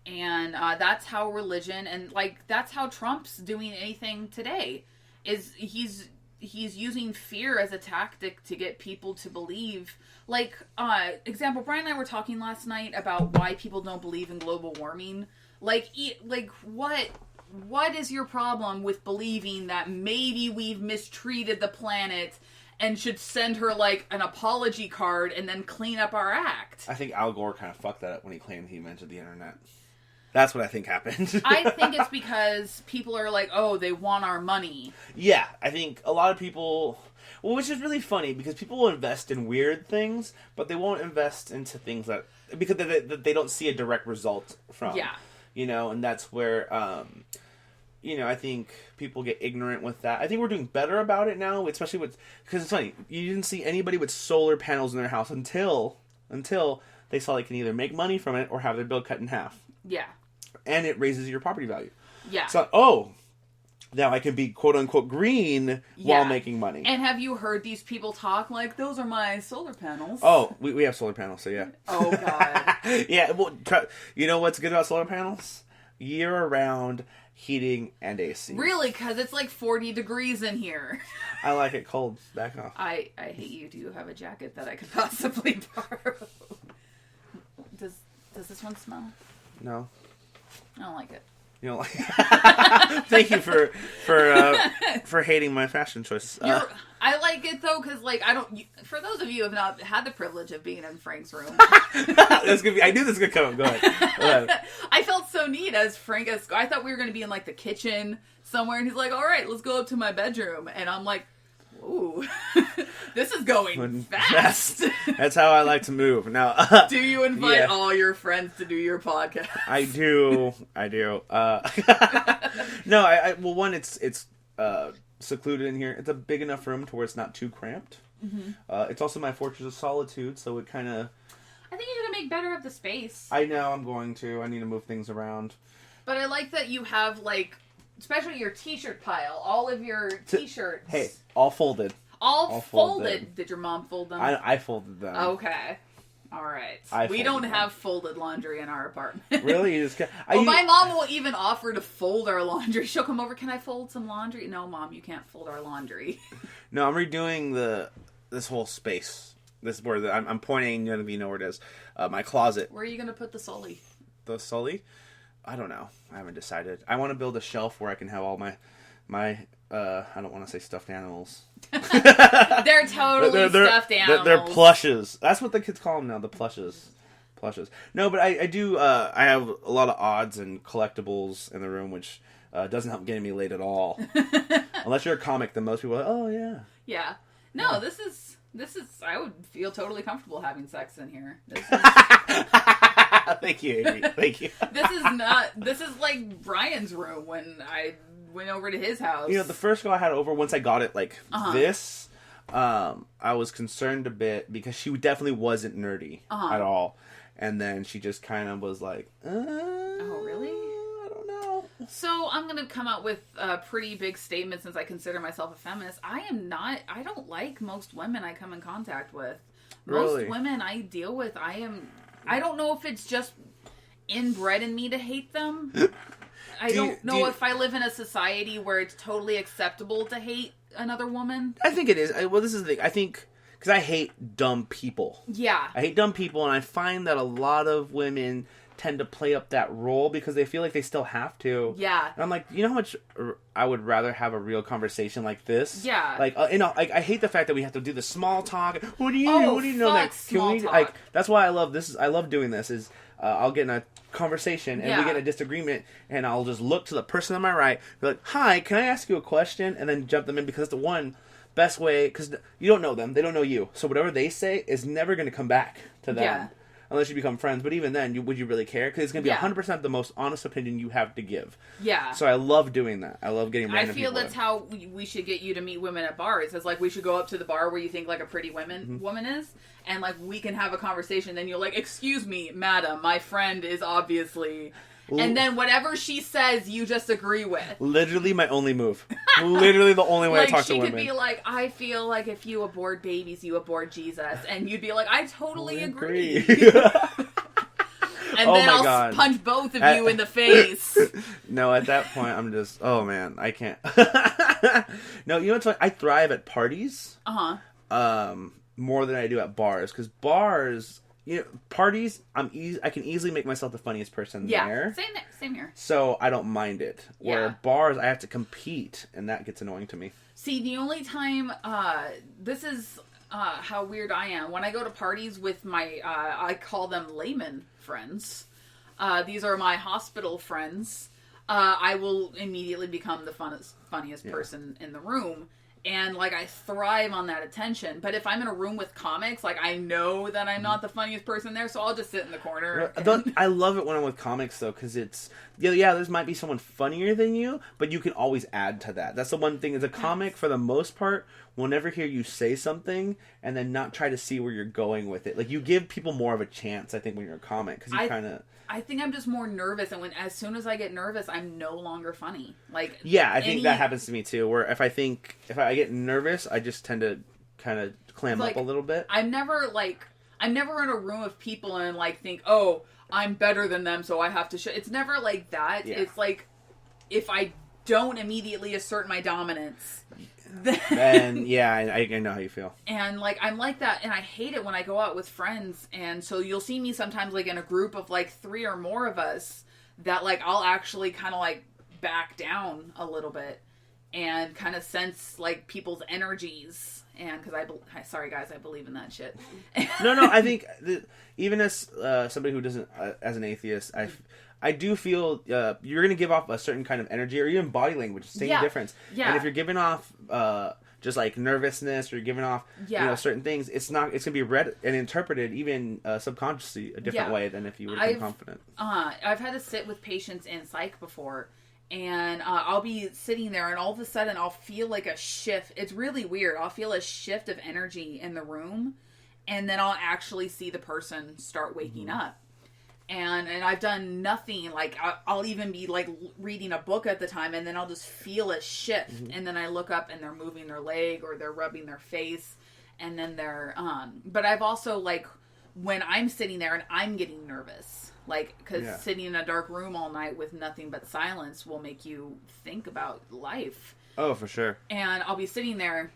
And that's how religion and that's how Trump's doing anything today. Is he's using fear as a tactic to get people to believe. Example, Brian and I were talking last night about why people don't believe in global warming. What is your problem with believing that maybe we've mistreated the planet and should send her an apology card and then clean up our act? I think Al Gore kind of fucked that up when he claimed he invented the internet. That's what I think happened. I think it's because people are oh, they want our money. Yeah, I think a lot of people... Well, which is really funny, because people will invest in weird things, but they won't invest into things because they don't see a direct result from. Yeah. you know, and that's where, you know, I think people get ignorant with that. I think we're doing better about it now, especially because it's funny, you didn't see anybody with solar panels in their house until they saw they can either make money from it or have their bill cut in half. Yeah. And it raises your property value. Yeah. So, now I can be quote-unquote green while making money. And have you heard these people talk like, those are my solar panels? Oh, we have solar panels, so yeah. Oh, God. Yeah, well, you know what's good about solar panels? Year-round heating and AC. Really? Because it's like 40 degrees in here. I like it cold. Back off. I hate you. Do you have a jacket that I could possibly borrow? Does this one smell? No. I don't like it. You know, like, thank you for hating my fashion choices. I like it though, because like for those of you who have not had the privilege of being in Frank's room, that's gonna be. I knew this was gonna come up. Go ahead. I felt so neat as Frank. I thought we were gonna be in like the kitchen somewhere, and he's like, "All right, let's go up to my bedroom," and I'm like, "Ooh, this is going fast." That's how I like to move. Now, do you invite all your friends to do your podcast? I do. No, well, one, it's secluded in here. It's a big enough room to where it's not too cramped. Mm-hmm. It's also my fortress of solitude, so it kind of... I think you're going to make better of the space. I know, I'm going to. I need to move things around. But I like that you have, like, especially your t-shirt pile, all of your t-shirts. Hey, all folded. All folded. Did your mom fold them? I folded them. Okay. All right. We don't have folded laundry in our apartment. Really? You just my mom will even offer to fold our laundry. She'll come over. Can I fold some laundry? No, Mom, you can't fold our laundry. No, I'm redoing this whole space. This is where I'm pointing. None of you know where it is. My closet. Where are you going to put the Sully? The Sully? I don't know. I haven't decided. I want to build a shelf where I can have all my I don't want to say stuffed animals. They're totally stuffed animals. They're plushes. That's what the kids call them now, the plushes. No, but I do, I have a lot of odds and collectibles in the room, which doesn't help getting me laid at all. Unless you're a comic, then most people are like, oh, yeah. Yeah. No, yeah. This is, I would feel totally comfortable having sex in here. This is... Thank you, Amy. Thank you. This is like Brian's room when I went over to his house. You know, the first girl I had over, once I got it like this, I was concerned a bit because she definitely wasn't nerdy at all. And then she just kind of was like, oh, really? I don't know. So I'm going to come out with a pretty big statement since I consider myself a feminist. I don't like most women I come in contact with. Most women I deal with, I don't know if it's just inbred in me to hate them. I don't know if I live in a society where it's totally acceptable to hate another woman. I think it is. Well, this is the thing. I think, because I hate dumb people. Yeah. I hate dumb people, and I find that a lot of women tend to play up that role because they feel like they still have to. Yeah. And I'm like, you know how much I would rather have a real conversation like this? Yeah. Like, I hate the fact that we have to do the small talk. What do you know? Like, small talk. Like, that's why I love this. I love doing this. Is I'll get in a conversation and we get in a disagreement, and I'll just look to the person on my right, be like, "Hi, can I ask you a question?" and then jump them in, because it's the one best way. Because you don't know them, they don't know you, so whatever they say is never going to come back to them. Yeah. Unless you become friends, but even then, would you really care? Because it's going to be 100% the most honest opinion you have to give. Yeah. So I love doing that. I love getting random people. I feel that's how we should get you to meet women at bars. It's like we should go up to the bar where you think like a pretty woman is, and like we can have a conversation. Then you're like, "Excuse me, madam, my friend is obviously..." And then whatever she says, you just agree with. Literally my only move. Literally the only way I talk to women. She could be like, "I feel like if you abort babies, you abort Jesus." And you'd be like, "I totally agree." And then I'll punch both of you in the face. No, at that point, I'm just, oh man, I can't. No, you know what's funny? I thrive at parties. More than I do at bars. Because bars... parties, I can easily make myself the funniest person there. Same here. So I don't mind it. Where bars, I have to compete, and that gets annoying to me. See, the only time, this is how weird I am. When I go to parties with my, I call them layman friends. These are my hospital friends. I will immediately become the funniest person in the room. And, like, I thrive on that attention. But if I'm in a room with comics, like, I know that I'm not the funniest person there, so I'll just sit in the corner. I love it when I'm with comics, though, because it's... Yeah, there might be someone funnier than you, but you can always add to that. That's the one thing. As a comic, for the most part, will never hear you say something and then not try to see where you're going with it. Like, you give people more of a chance, I think, when you're a comic, because you kind of... I think I'm just more nervous, and as soon as I get nervous, I'm no longer funny. Like, yeah, I think that happens to me too. Where if I get nervous, I just tend to kind of clam up a little bit. I'm never in a room of people and like think, oh, I'm better than them, so I have to show. It's never like that. Yeah. It's like if I don't immediately assert my dominance. Then yeah, I know how you feel. And like I'm like that, and I hate it when I go out with friends. And so you'll see me sometimes like in a group of like 3 or more of us that like I'll actually kind of like back down a little bit and kind of sense like people's energies. And because sorry guys, I believe in that shit. No, I think even as somebody who doesn't, as an atheist, I do feel you're going to give off a certain kind of energy, or even body language, same difference. Yeah. And if you're giving off just like nervousness, or you're giving off certain things, it's going to be read and interpreted even subconsciously a different way than if you would have been confident. I've had to sit with patients in psych before, and I'll be sitting there, and all of a sudden I'll feel like a shift. It's really weird. I'll feel a shift of energy in the room, and then I'll actually see the person start waking up. And I've done nothing, like, I'll even be, like, reading a book at the time, and then I'll just feel a shift, and then I look up, and they're moving their leg, or they're rubbing their face, and then they're, but I've also, like, when I'm sitting there and I'm getting nervous, like, because sitting in a dark room all night with nothing but silence will make you think about life. Oh, for sure. And I'll be sitting there,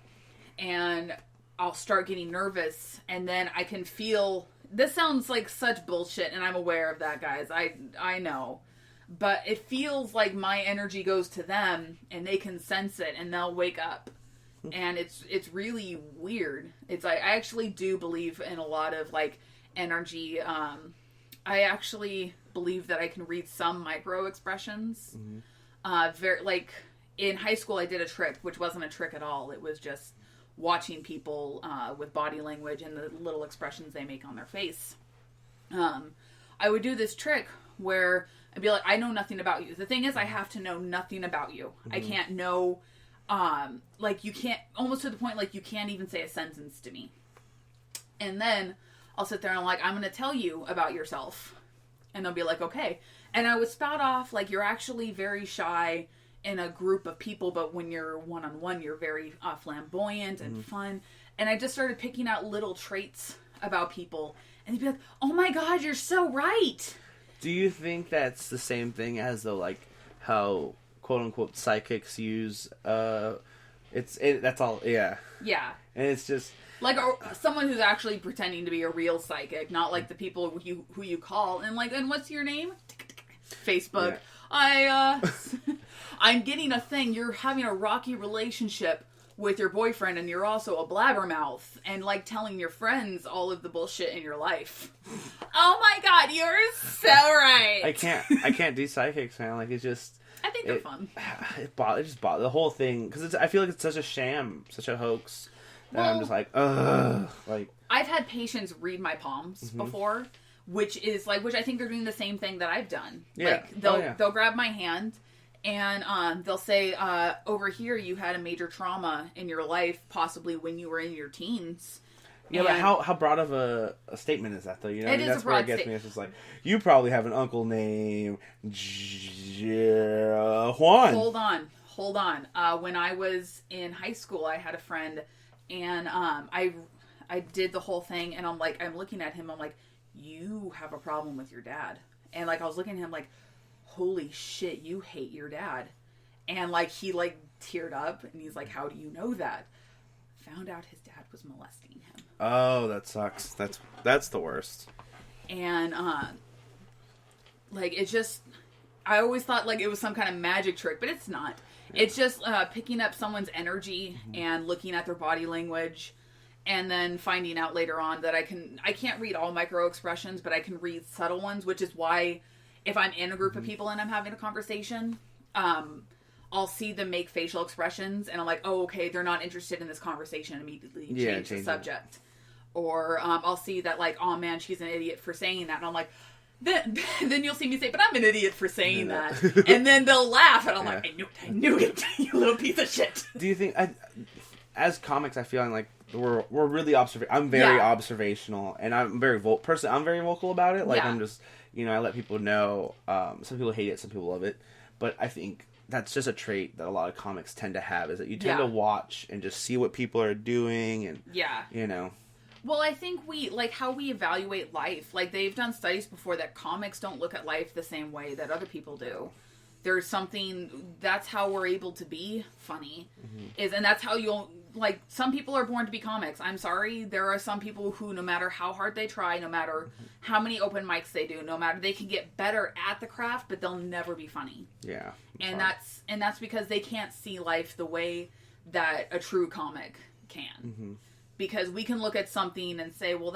and I'll start getting nervous, and then I can feel... This sounds like such bullshit, and I'm aware of that, guys. I know. But it feels like my energy goes to them, and they can sense it, and they'll wake up. And it's really weird. It's like, I actually do believe in a lot of, like, energy. I actually believe that I can read some micro-expressions. Like, in high school, I did a trick, which wasn't a trick at all. It was just... watching people with body language and the little expressions they make on their face. I would do this trick where I'd be like, I know nothing about you. The thing is, I have to know nothing about you. I can't know, like, you can't, almost to the point, like, you can't even say a sentence to me. And then I'll sit there and I'm like, I'm going to tell you about yourself. And they'll be like, okay. And I would spout off, like, you're actually very shy in a group of people, but when you're one-on-one, you're very flamboyant and fun. And I just started picking out little traits about people, and they'd be like, oh my god, you're so right. Do you think that's the same thing as, though, like, how quote-unquote psychics use, that's all, yeah. And it's just... Like, someone who's actually pretending to be a real psychic, not like the people who you call, and like, and what's your name? Facebook. Yeah. I'm getting a thing. You're having a rocky relationship with your boyfriend, and you're also a blabbermouth, and like telling your friends all of the bullshit in your life. Oh my god, you're so right. I can't do psychics, man. Like, it's just... I think they're fun. It just bothers the whole thing, because I feel like it's such a sham, such a hoax, that I'm just like, ugh. Like, I've had patients read my palms before, which I think they're doing the same thing that I've done. Yeah. Like, they'll grab my hand, and they'll say, over here you had a major trauma in your life, possibly when you were in your teens. Yeah, but how broad of a statement is that, though? You know, that's where it gets me. It's just like, you probably have an uncle named Juan. Hold on. When I was in high school, I had a friend, and I did the whole thing, and I'm looking at him, I'm like, you have a problem with your dad. And like, I was looking at him like, holy shit, you hate your dad. And like, he like teared up, and he's like, how do you know that? Found out his dad was molesting him. Oh, that sucks. That's the worst. And like, it's just, I always thought like it was some kind of magic trick, but it's not. It's just picking up someone's energy and looking at their body language, and then finding out later on that I can't read all micro expressions, but I can read subtle ones, which is why if I'm in a group of people and I'm having a conversation, I'll see them make facial expressions, and I'm like, oh, okay, they're not interested in this conversation. Immediately change the subject. Or I'll see that, like, oh man, she's an idiot for saying that, and I'm like, then you'll see me say, but I'm an idiot for saying that, and then they'll laugh, and I'm like, I knew it, you little piece of shit. Do you think, as comics, I feel like we're really I'm very observational, and I'm very I'm very vocal about it. Like I'm just, I let people know. Some people hate it, some people love it, but I think that's just a trait that a lot of comics tend to have, is that you tend to watch and just see what people are doing, and Well, I think how we evaluate life, like they've done studies before that comics don't look at life the same way that other people do. There's that's how we're able to be funny, and that's how some people are born to be comics. I'm sorry, there are some people who, no matter how hard they try, no matter how many open mics they do, no matter, they can get better at the craft, but they'll never be funny. Yeah. And that's because they can't see life the way that a true comic can. Because we can look at something and say, well,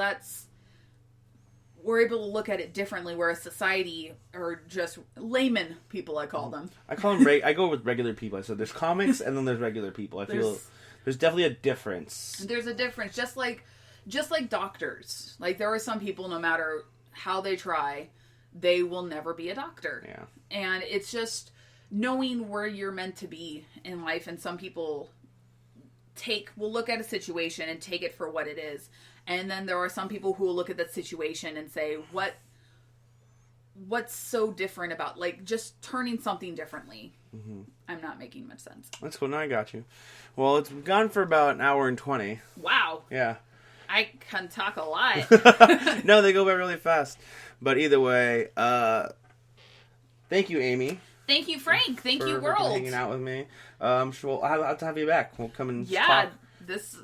we're able to look at it differently, whereas society, or just layman people, I call them. I call them, I go with regular people. So there's comics and then there's regular people. I feel there's definitely a difference. There's a difference. Just like doctors. Like, there are some people, no matter how they try, they will never be a doctor. Yeah. And it's just knowing where you're meant to be in life, and some people will look at a situation and take it for what it is. And then there are some people who will look at that situation and say, what's so different about, like, just turning something differently. I'm not making much sense. That's cool. Now I got you. Well, it's gone for about an hour and 20. Wow. Yeah. I can talk a lot. No, they go by really fast. But either way, thank you, Amy. Thank you, Frank. Thank you, world. For hanging out with me. Sure, I'll have to have you back. We'll come and talk. This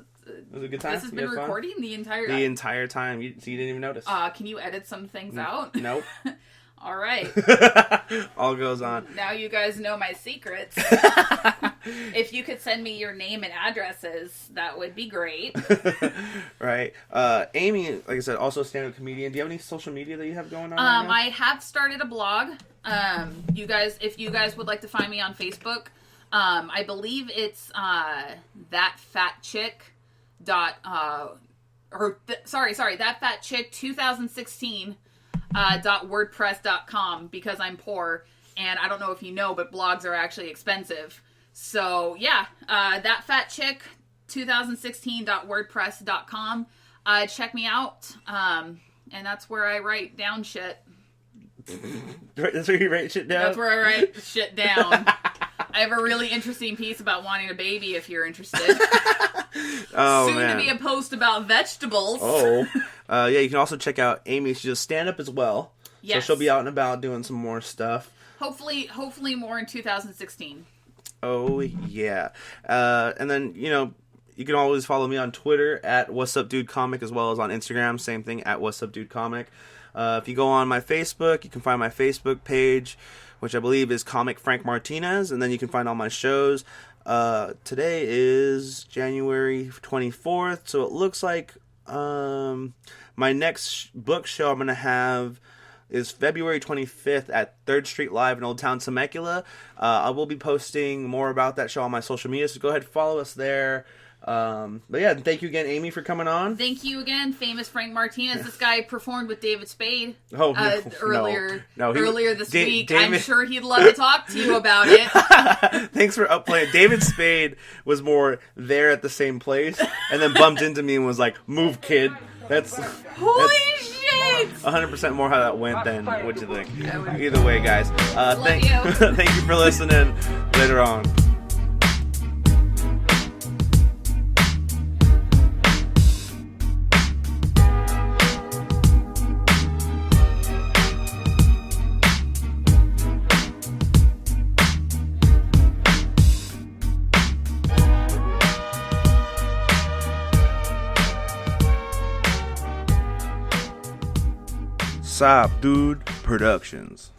was a good time. This has been recording the entire time. The entire time. You didn't even notice. Can you edit some things out? Nope. All right. All goes on. Now you guys know my secrets. If you could send me your name and addresses, that would be great. Right. Amy, like I said, also a stand-up comedian. Do you have any social media that you have going on right now? I have started a blog. If you guys would like to find me on Facebook, I believe it's that fat chick thatfatchick2016 .wordpress.com, because I'm poor and I don't know if you know, but blogs are actually expensive. So yeah, thatfatchick2016.wordpress.com. Check me out. And that's where I write down shit. That's where you write shit down? That's where I write shit down. I have a really interesting piece about wanting a baby if you're interested. Soon to be a post about vegetables. Yeah, you can also check out Amy. She does stand-up as well. Yes. So she'll be out and about doing some more stuff. Hopefully more in 2016. Oh, yeah. And then, you can always follow me on Twitter at WhatsUpDudeComic, as well as on Instagram, same thing, at WhatsUpDudeComic. If you go on my Facebook, you can find my Facebook page, which I believe is Comic Frank Martinez, and then you can find all my shows. Today is January 24th, so it looks like my next book show I'm going to have is February 25th at 3rd Street Live in Old Town Temecula. I will be posting more about that show on my social media, so go ahead and follow us there. But yeah, thank you again, Amy, for coming on. Thank you again, famous Frank Martinez. This guy performed with David Spade earlier this week. I'm sure he'd love to talk to you about it. Thanks for upplaying. David Spade was more there at the same place, and then bumped into me and was like, "Move, kid." Holy shit! 100% more how that went than what you think. Either way, guys. Thank you for listening. Later on. Wassup, Dude Productions.